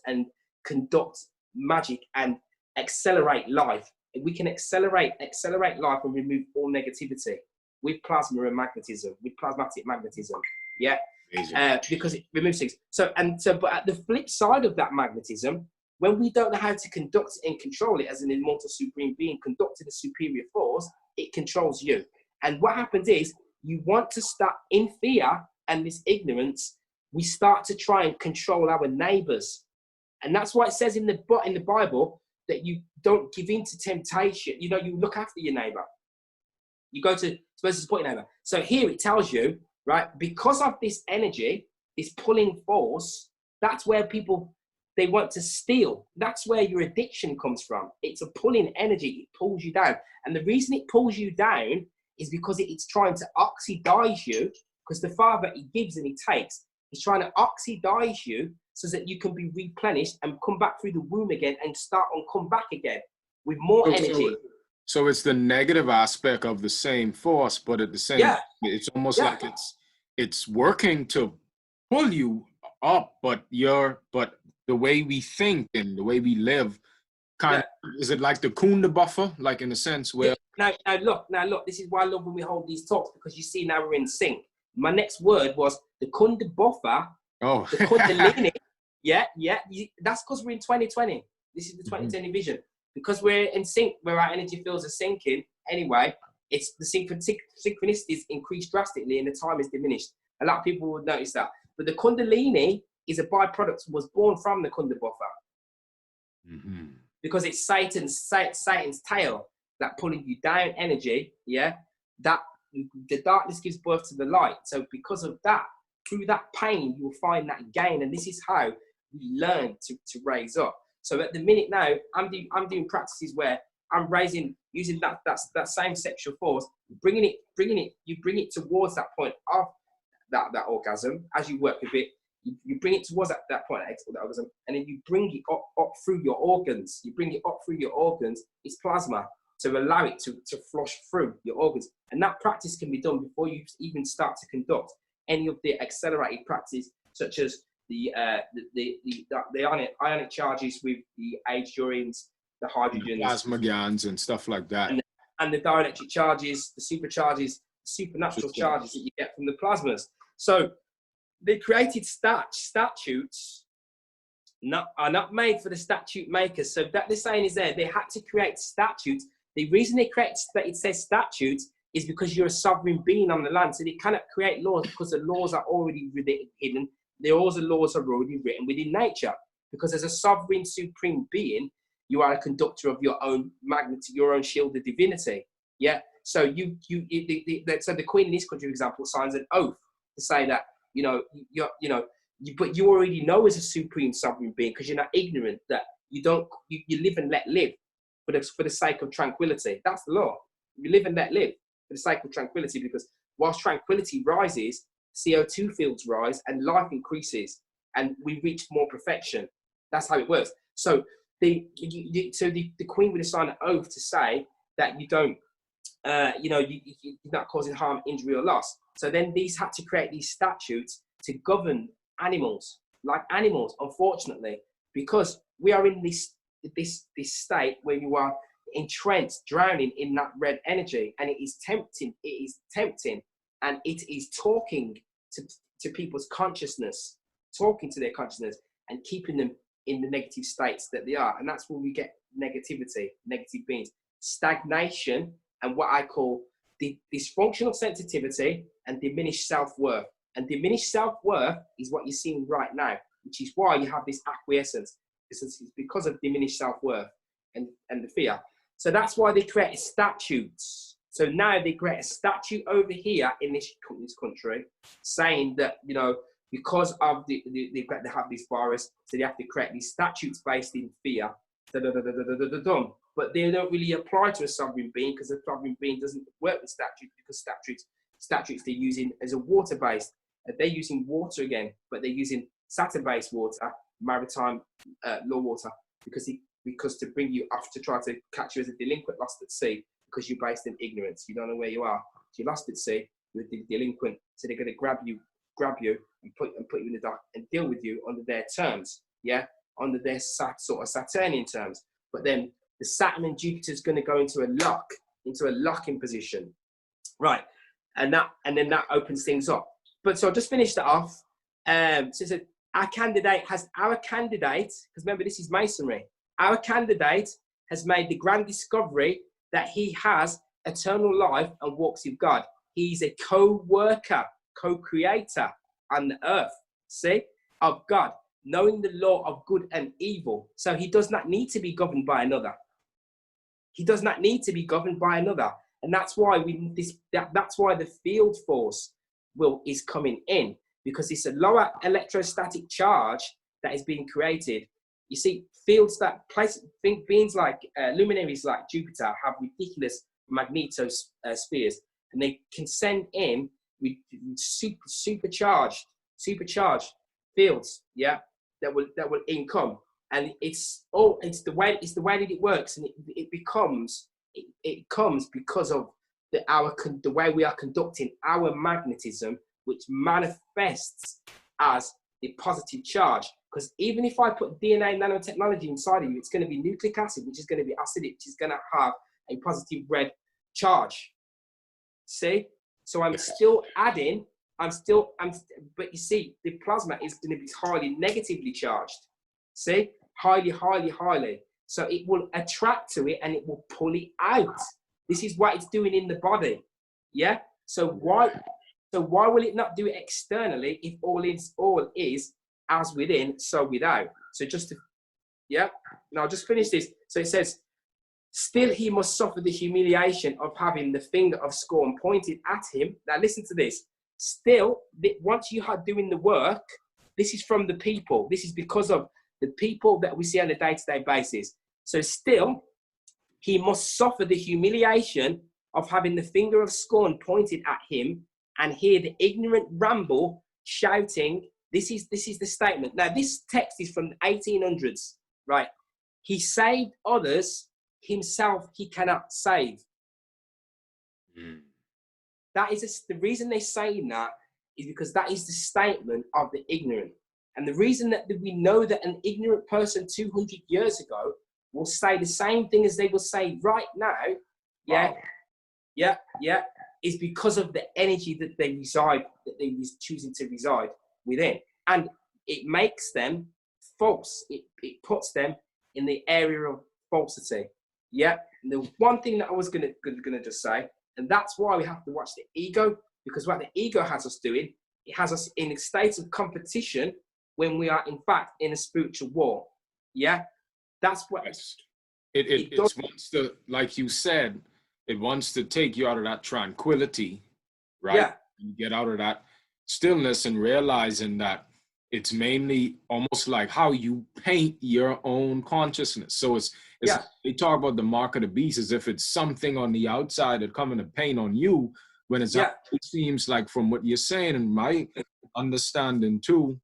magic and accelerate life. We can accelerate life and remove all negativity with plasma and magnetism, with plasmatic magnetism. Yeah, because it removes things. But at the flip side of that magnetism, when we don't know how to conduct it and control it as an immortal supreme being conducting a superior force, it controls you. And what happens is, you want to start in fear and this ignorance, we start to try and control our neighbors. And that's why it says in the Bible that you don't give in to temptation. You know, you look after your neighbor. You go to, supposed to support your neighbor. So here it tells you, right, because of this energy, this pulling force, that's where people, they want to steal. That's where your addiction comes from. It's a pulling energy. It pulls you down. And the reason it pulls you down is because it's trying to oxidize you, because the Father, he gives and he takes. He's trying to oxidize you so that you can be replenished and come back through the womb again and come back again with more energy. So it's the negative aspect of the same force, but at the same, it's almost like it's working to pull you up, but the way we think and the way we live, is it like the Kunda buffer, like in a sense where... Now look, this is why I love when we hold these talks, because you see now we're in sync. My next word was the Kunda buffer, the Kundalini. That's because we're in 2020. This is the 2020 vision. Because we're in sync, where our energy fields are syncing, anyway, it's the synchronicities increase drastically and the time is diminished. A lot of people would notice that. But the Kundalini is a byproduct, was born from the Kunda buffer. Because it's Satan's tail, that pulling you down energy, that the darkness gives birth to the light. So because of that, through that pain, you will find that gain. And this is how we learn to raise up. So at the minute now, I'm doing practices where I'm raising, using that same sexual force, you bring it towards that point of that orgasm. As you work with it, you bring it towards that point of orgasm, and then you bring it up through your organs. You bring it up through your organs. It's plasma to allow it to flush through your organs. And that practice can be done before you even start to conduct any of the accelerated practice, such as the ionic charges with the H-urines, the hydrogens, plasma gans and stuff like that, and the dielectric charges, the supercharges, supernatural charges that you get from the plasmas. So they created statutes are not made for the statute makers. So that the saying is there, they had to create statutes. The reason they create it says statutes is because you're a sovereign being on the land. So they cannot create laws because the laws are already hidden. The laws are already written within nature. Because as a sovereign supreme being, you are a conductor of your own magnet, your own shield of divinity. Yeah. So so the Queen in this country, for example, signs an oath to say that But you already know as a supreme sovereign being, because you're not ignorant, that you live and let live for the sake of tranquility. That's the law. You live and let live for the sake of tranquility, because whilst tranquility rises, CO2 fields rise and life increases, and we reach more perfection. That's how it works. So the Queen would have signed an oath to say that you don't, you're not causing harm, injury, or loss. So then these had to create these statutes to govern animals, unfortunately, because we are in this state where you are entrenched, drowning in that red energy, and it is tempting, and it is talking to people's consciousness, talking to their consciousness, and keeping them in the negative states that they are. And that's when we get negativity, negative beings, stagnation, and what I call the dysfunctional sensitivity and diminished self-worth. And diminished self-worth is what you're seeing right now, which is why you have this acquiescence. It's because of diminished self-worth and the fear. So that's why they create statutes. So now they create a statute over here in this country, saying that, because of they've got to have this virus, so they have to create these statutes based in fear. But they don't really apply to a sovereign being, because a sovereign being doesn't work with statutes, because statutes they're using as a water-based. They're using water again, but they're using Saturn-based water, maritime law water, because to bring you off, to try to catch you as a delinquent lost at sea, because you're based in ignorance. You don't know where you are. If you're lost at sea, you're a delinquent, so they're going to grab you and put you in the dock and deal with you under their terms, under their sort of Saturnian terms. But then the Saturn and Jupiter is going to go into a locking position, right? And then that opens things up. But so I'll just finish that off. So our candidate, because remember, this is Masonry. Our candidate has made the grand discovery that he has eternal life and walks with God. He's a co-worker, co-creator on the earth, of God, knowing the law of good and evil. So he does not need to be governed by another. He does not need to be governed by another. And that's why that's why the field force is coming in, because it's a lower electrostatic charge that is being created. You see, fields beings like luminaries like Jupiter have ridiculous magnetospheres, and they can send in with supercharged fields, that will income. And it's the way that it works, and it comes because of the way we are conducting our magnetism, which manifests as the positive charge. Because even if I put DNA nanotechnology inside of you, it's going to be nucleic acid, which is going to be acidic, which is going to have a positive red charge. See? So I'm still adding, but you see, the plasma is going to be highly negatively charged. See? Highly, highly, highly. So it will attract to it and it will pull it out. This is what it's doing in the body. Yeah? So why will it not do it externally if all is as within, so without? So now I'll just finish this. So it says, still he must suffer the humiliation of having the finger of scorn pointed at him. Now listen to this. Still, once you are doing the work, this is from the people. This is because of the people that we see on a day-to-day basis. So still, he must suffer the humiliation of having the finger of scorn pointed at him and hear the ignorant ramble shouting. This is the statement. Now, this text is from the 1800s, right? He saved others, himself he cannot save. That is the reason they're saying that is because that is the statement of the ignorant. And the reason that we know that an ignorant person 200 years ago will say the same thing as they will say right now, is because of the energy that they choosing to reside within. And it makes them false. It puts them in the area of falsity. Yeah. And the one thing that I was gonna just say, and that's why we have to watch the ego, because what the ego has us doing, it has us in a state of competition when we are in fact in a spiritual war. Yeah. That's what it wants to, like you said, it wants to take you out of that tranquility, right? Yeah. You get out of that stillness and realizing that it's mainly almost like how you paint your own consciousness. So it's they talk about the mark of the beast as if it's something on the outside that coming to paint on you, when it seems like, from what you're saying and my understanding too,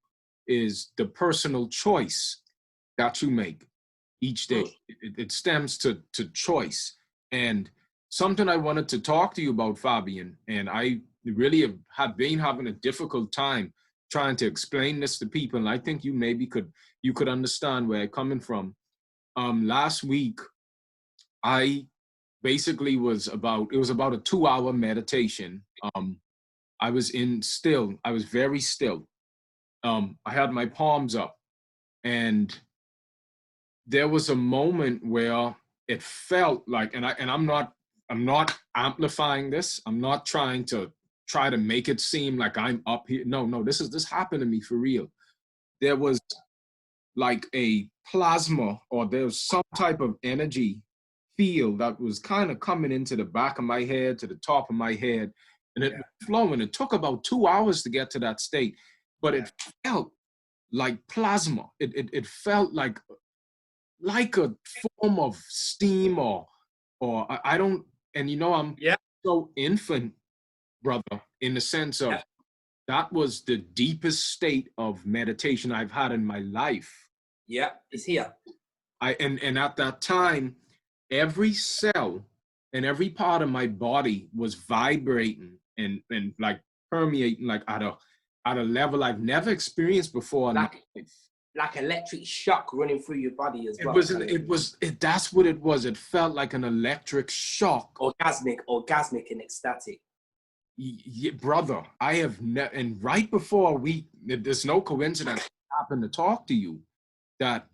is the personal choice that you make each day. It stems to choice. And something I wanted to talk to you about, Fabian, and I really have been having a difficult time trying to explain this to people, and I think you maybe could understand where I'm coming from. Last week, I basically it was about a 2-hour meditation. I was very still. I had my palms up, and there was a moment where it felt like, and I'm not amplifying this. I'm not trying to make it seem like I'm up here. No, this happened to me for real. There was like a plasma, or there's some type of energy field that was kind of coming into the back of my head, to the top of my head, and it was flowing. It took about 2 hours to get to that state, but it felt like plasma. It felt like a form of steam, or I don't, and I'm so infant, brother, in the sense of that was the deepest state of meditation I've had in my life. Yeah, it's here. And at that time, every cell and every part of my body was vibrating and like permeating, like at a level I've never experienced before in my life. Like electric shock running through your body as well. That's what it was. It felt like an electric shock. Orgasmic and ecstatic. Yeah, brother, I have never, and right before there's no coincidence I happened to talk to you, that,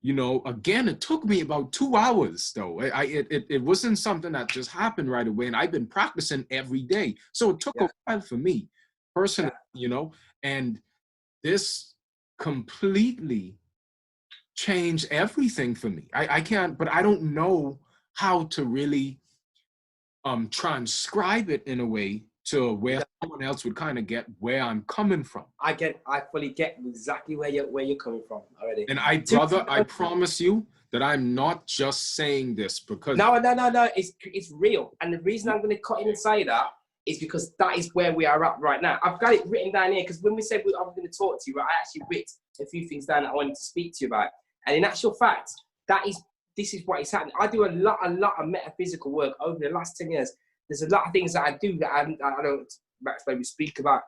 again, it took me about 2 hours though. It wasn't something that just happened right away, and I've been practicing every day. So it took a while for me personally, and this completely changed everything for me. I can't, but I don't know how to really transcribe it in a way to where someone else would kind of get where I'm coming from. I fully get exactly where you're coming from already. And I promise you that I'm not just saying this because no, it's real. And the reason I'm going to cut in and say that is because that is where we are at right now. I've got it written down here, because when we said I was going to talk to you, I actually wrote a few things down that I wanted to speak to you about. And in actual fact, this is what is happening. I do a lot of metaphysical work over the last 10 years. There's a lot of things that I do that I don't maybe speak about.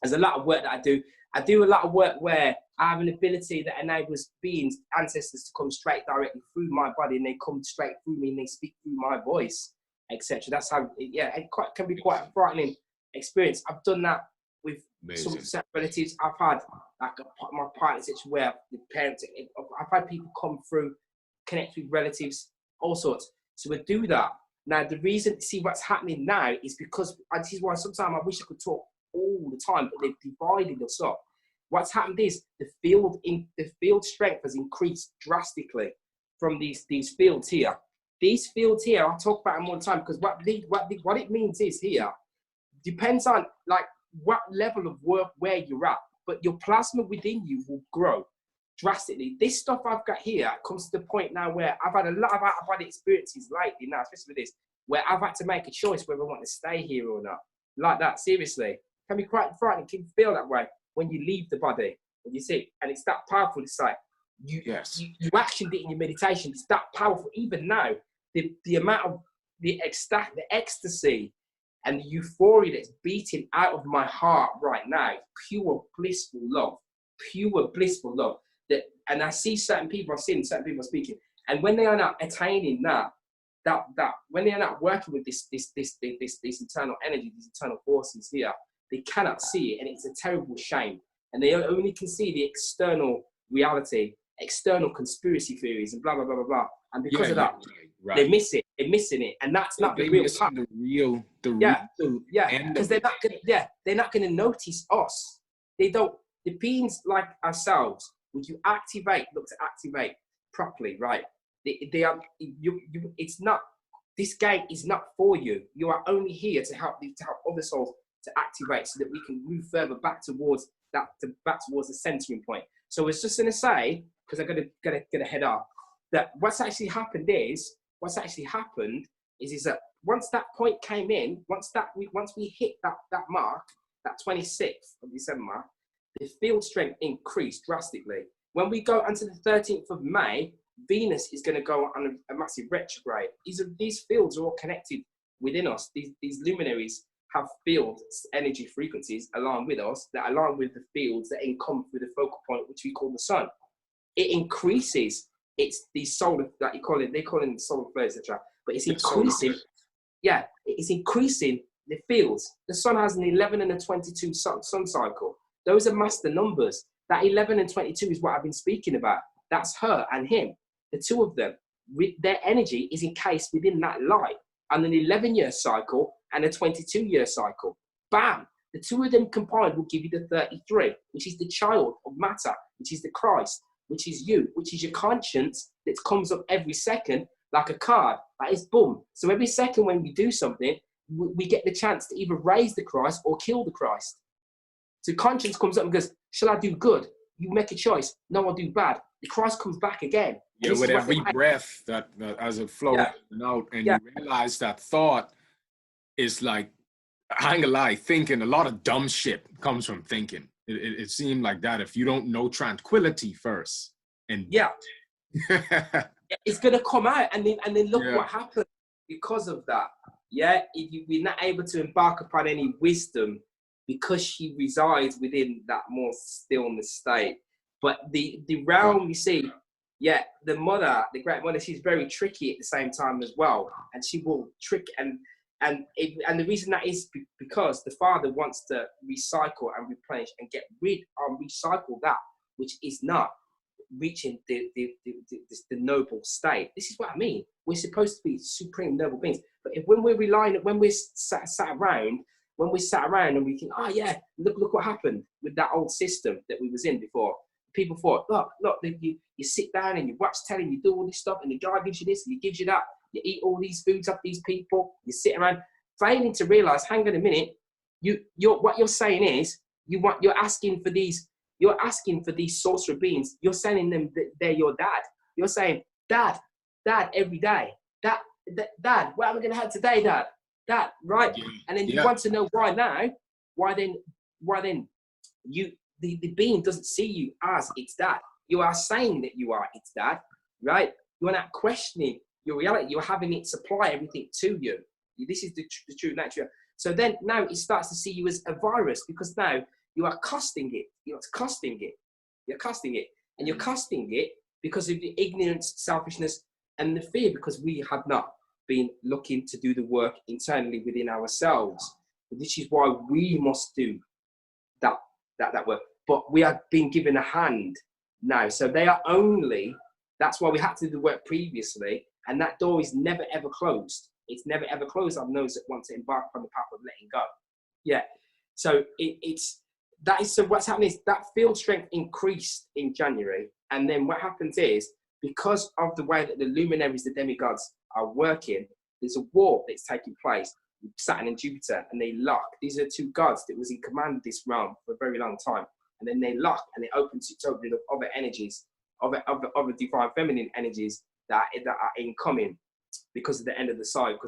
There's a lot of work that I do. I do a lot of work where I have an ability that enables beings, ancestors, to come straight directly through my body, and they come straight through me and they speak through my voice, etc. That's how, it can be quite a frightening experience. I've done that with some set relatives. I've had like my partner situation where the parents, I've had people come through, connect with relatives, all sorts. So we do that. Now, the reason, see what's happening now is because, this is why sometimes I wish I could talk all the time, but they've divided us up. What's happened is the field strength has increased drastically from these fields here. These fields here, I talk about them all the time, because what it means is here, depends on like what level of work where you're at, but your plasma within you will grow drastically. This stuff I've got here comes to the point now where I've had a lot of out-of-body experiences lately now, especially with this, where I've had to make a choice whether I want to stay here or not. Like that, seriously. Can be quite frightening, can feel that way when you leave the body, when you see, and it's that powerful. It's like, you actioned it in your meditation. It's that powerful. Even now, the amount of the ecstasy and the euphoria that's beating out of my heart right now, pure blissful love. And I see certain people, I've seen certain people speaking, and when they are not attaining that when they are not working with this internal energy, these internal forces here, they cannot see it, and it's a terrible shame. And they only can see the external reality, external conspiracy theories, and blah blah blah blah blah. And because of that, they miss it. They're missing it, and that's not the real part. Because they're not gonna notice us. They don't. The beings like ourselves, when you look to activate properly, right? They are it's not. This game is not for you. You are only here to help other souls to activate so that we can move further back towards the centering point. So I was just going to say, because I'm gonna head up, that what's actually happened is that once that point came in, once we hit that mark, that 26th of December, the field strength increased drastically. When we go onto the 13th of May, Venus is going to go on a massive retrograde. These fields are all connected within us. These luminaries have field energy frequencies along with us that align with the fields that come through the focal point, which we call the sun. It increases. It's the solar, like they call it solar flares, etc. But it's increasing. Yeah, it's increasing the fields. The sun has an 11 and a 22 sun cycle. Those are master numbers. That 11 and 22 is what I've been speaking about. That's her and him. The two of them, their energy is encased within that light, and an 11-year cycle and a 22-year cycle. Bam! The two of them combined will give you the 33, which is the child of matter, which is the Christ, which is you, which is your conscience that comes up every second like a card. That is boom. So every second when we do something, we get the chance to either raise the Christ or kill the Christ. So conscience comes up and goes, shall I do good? You make a choice. No, I'll do bad. The Christ comes back again. Yeah, with every breath that as it flows out, and you realize that thought is like, I ain't gonna lie, thinking, a lot of dumb shit comes from thinking. It seemed like that. If you don't know tranquility first, and it's gonna come out, and then look what happened because of that. Yeah, if we're not able to embark upon any wisdom, because she resides within that more stillness state. But the realm, you see, the mother, the great mother, she's very tricky at the same time as well, and she will trick and the reason that is because the father wants to recycle and replenish and get rid or recycle that which is not reaching the noble state. This is what I mean. We're supposed to be supreme noble beings, but when we're sat around and we think, oh yeah, look what happened with that old system that we was in before. People thought, look, you sit down and you watch telly, you do all this stuff, and the guy gives you this and he gives you that. You eat all these foods off these people. You sit around, failing to realize. Hang on a minute. What you're saying is you're asking for these sorcerer beings. You're telling them that they're your dad. You're saying, Dad, every day. Dad, what am I gonna have today, Dad? Dad, right? Yeah. And then you want to know why now? Why then? The being doesn't see you as its dad. You are saying that you are its dad, right? You're not questioning your reality. You're having it supply everything to you. This is the true nature. So then now it starts to see you as a virus, because now you are casting it. You're casting it. And you're casting it because of the ignorance, selfishness, and the fear, because we have not been looking to do the work internally within ourselves. This is why we must do that work. But we are being given a hand now. So that's why we had to do the work previously. And that door is never, ever closed. It's never, ever closed on those that want to embark on the path of letting go. Yeah. So so what's happening is that field strength increased in January. And then what happens is, because of the way that the luminaries, the demigods are working, there's a war that's taking place with Saturn and Jupiter, and they lock. These are two gods that was in command of this realm for a very long time. And then they lock, and it opens it to other energies, other divine feminine energies that are incoming because of the end of the cycle,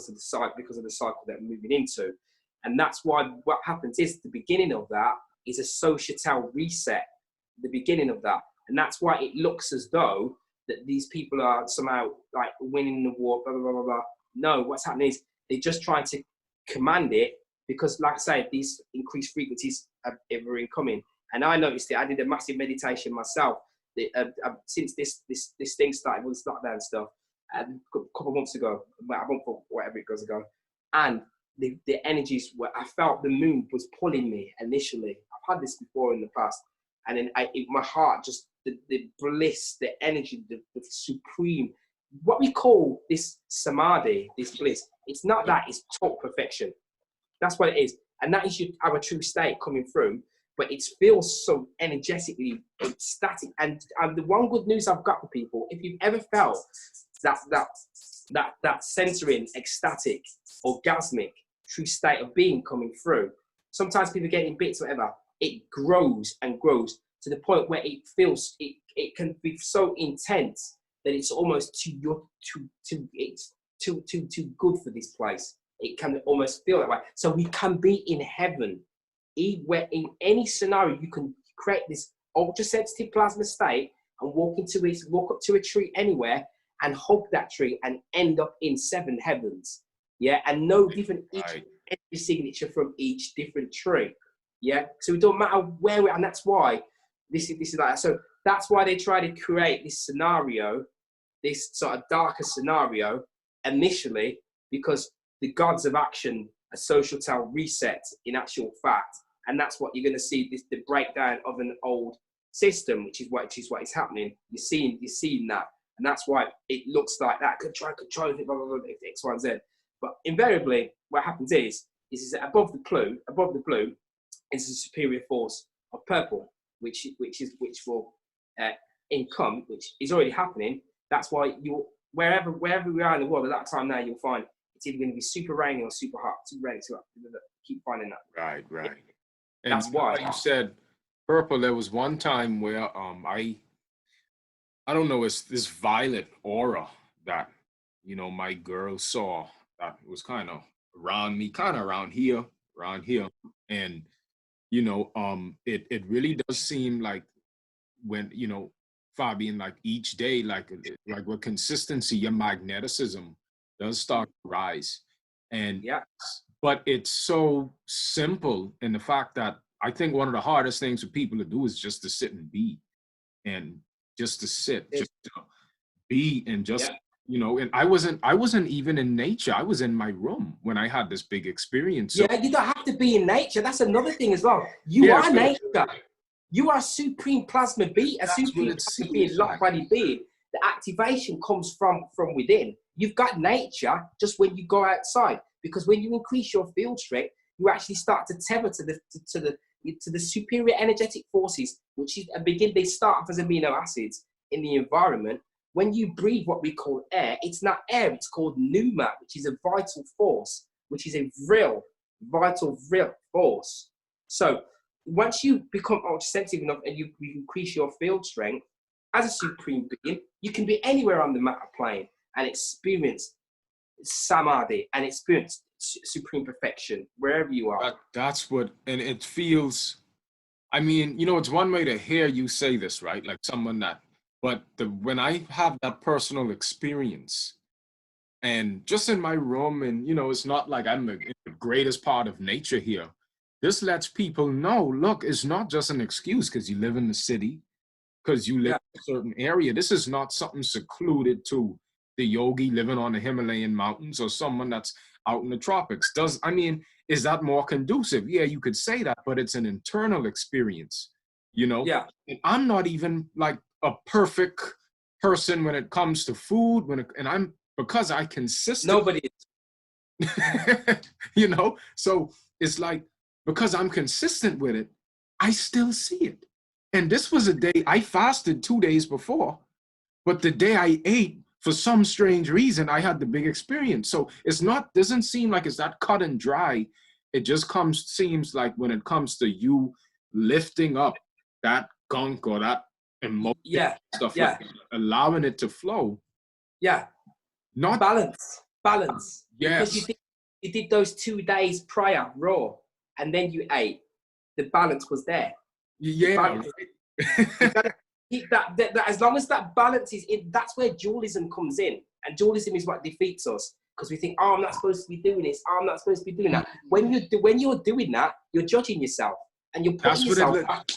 because of the cycle that we're moving into. And that's why what happens is the beginning of that is a societal reset, the beginning of that. And that's why it looks as though that these people are somehow like winning the war, blah, blah, blah, blah, blah. No, what's happening is they're just trying to command it, because like I say, these increased frequencies are ever incoming. And I noticed it. I did a massive meditation myself since this thing started with this lockdown stuff a couple of months ago, a month or whatever it goes ago. And the energies where I felt the moon was pulling me initially. I've had this before in the past. And then my heart, just the bliss, the energy, the supreme, what we call this samadhi, this bliss. It's not that, it's total perfection. That's what it is. And that is our true state coming through. But it feels so energetically ecstatic. And the one good news I've got for people, if you've ever felt that centering, ecstatic, orgasmic, true state of being coming through, sometimes people get in bits, whatever. It grows and grows to the point where it feels, it can be so intense that it's almost it's too good for this place. It can almost feel that way. So we can be in heaven, where in any scenario you can create this ultra sensitive plasma state and walk up to a tree anywhere and hug that tree and end up in 7 heavens. Yeah, and no different every signature from each different tree. Yeah, so it don't matter where we're, and that's why this is like that. So that's why they try to create this scenario, this sort of darker scenario initially, because the gods of action, a social tell reset in actual fact, and that's what you're going to see, the breakdown of an old system, which is what is happening. You're seeing that, and that's why it looks like that. Control it, blah, blah, blah, X, Y, and Z. But invariably, what happens is that above the blue is a superior force of purple, which will income, which is already happening. That's why wherever we are in the world at that time now, you'll find it's either going to be super rainy or super hot. Super rainy, super hot. Keep finding that. Right. Yeah. And that's why you said purple. There was one time where I don't know, it's this violet aura that my girl saw that was kind of around me, kind of around here, and it really does seem like when Fabian, like each day, like with consistency, your magnetism does start to rise. And yeah, but it's so simple in the fact that I think one of the hardest things for people to do is just to sit and be, and just to sit, just to be, and just and I wasn't even in nature. I was in my room when I had this big experience. So, you don't have to be in nature. That's another thing as well. You are nature. You are a supreme plasma being, a supreme plasma being, light body being. The activation comes from within. You've got nature just when you go outside, because when you increase your field strength, you actually start to tether to the superior energetic forces, which is they start off as amino acids in the environment. When you breathe what we call air, it's not air, it's called pneuma, which is a vital force, which is a real force. So once you become ultra-sensitive enough and you increase your field strength, as a supreme being, you can be anywhere on the matter plane and experience samadhi and experience supreme perfection wherever you are. That's what, and it feels, I mean, it's one way to hear you say this, right? Like someone that, but when I have that personal experience, and just in my room, and it's not like I'm the greatest part of nature here. This lets people know, look, it's not just an excuse because you live in the city, because you live in a certain area. This is not something secluded to the yogi living on the Himalayan mountains or someone that's out in the tropics. Is that more conducive? Yeah, you could say that, but it's an internal experience, Yeah. And I'm not even like a perfect person when it comes to food, because I consistently. Nobody is. So it's like, because I'm consistent with it, I still see it. And this was a day I fasted 2 days before, but the day I ate, for some strange reason, I had the big experience. So doesn't seem like it's that cut and dry. It just seems like when it comes to you lifting up that gunk or that emotion, stuff like that, allowing it to flow. Yeah. Not balance. Yes. Because you did those 2 days prior raw, and then you ate. The balance was there. Yeah. You gotta keep that, as long as that balance is in, that's where dualism comes in. And dualism is what defeats us, because we think, I'm not supposed to be doing this, I'm not supposed to be doing that. When you're doing that, you're judging yourself, and you're putting yourself back.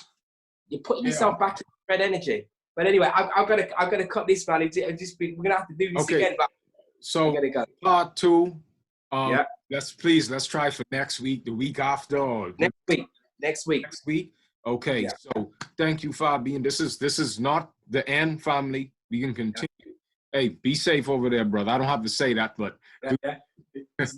You're putting yourself back in red energy. But anyway, I've got to cut this, man. We're gonna have to do this again. But so go. Part 2. Let's try for next week, the week after, or next week. Okay. Yeah. So thank you, Fabian. This is not the end, family. We can continue. Yeah. Hey, be safe over there, brother. I don't have to say that, but. Because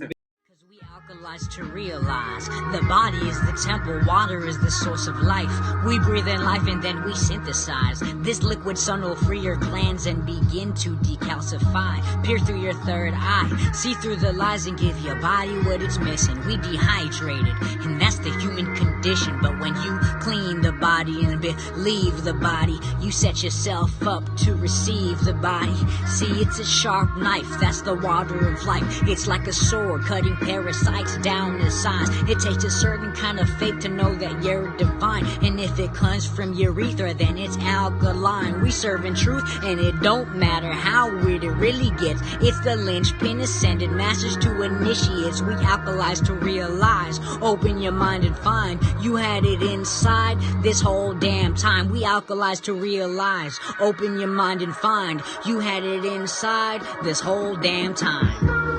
we Alkalise to realize the body is the temple, water is the source of life. We breathe in life and then we synthesize. This liquid sun will free your glands and begin to decalcify. Peer through your third eye, see through the lies and give your body what it's missing. We dehydrated, and that's the human condition. But when you clean the body and believe the body, you set yourself up to receive the body. See, it's a sharp knife, that's the water of life. It's like a sword cutting parasites down the sides. It takes a certain kind of faith to know that you're divine. And if it comes from urethra, then it's alkaline. We serve in truth, and it don't matter how weird it really gets. It's the linchpin ascended masters to initiates. We alkalize to realize. Open your mind and find you had it inside this whole damn time. We alkalize to realize. Open your mind and find you had it inside this whole damn time.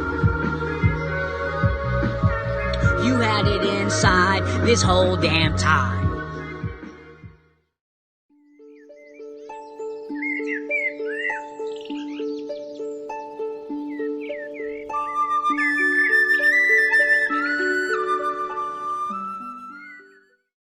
You had it inside this whole damn time.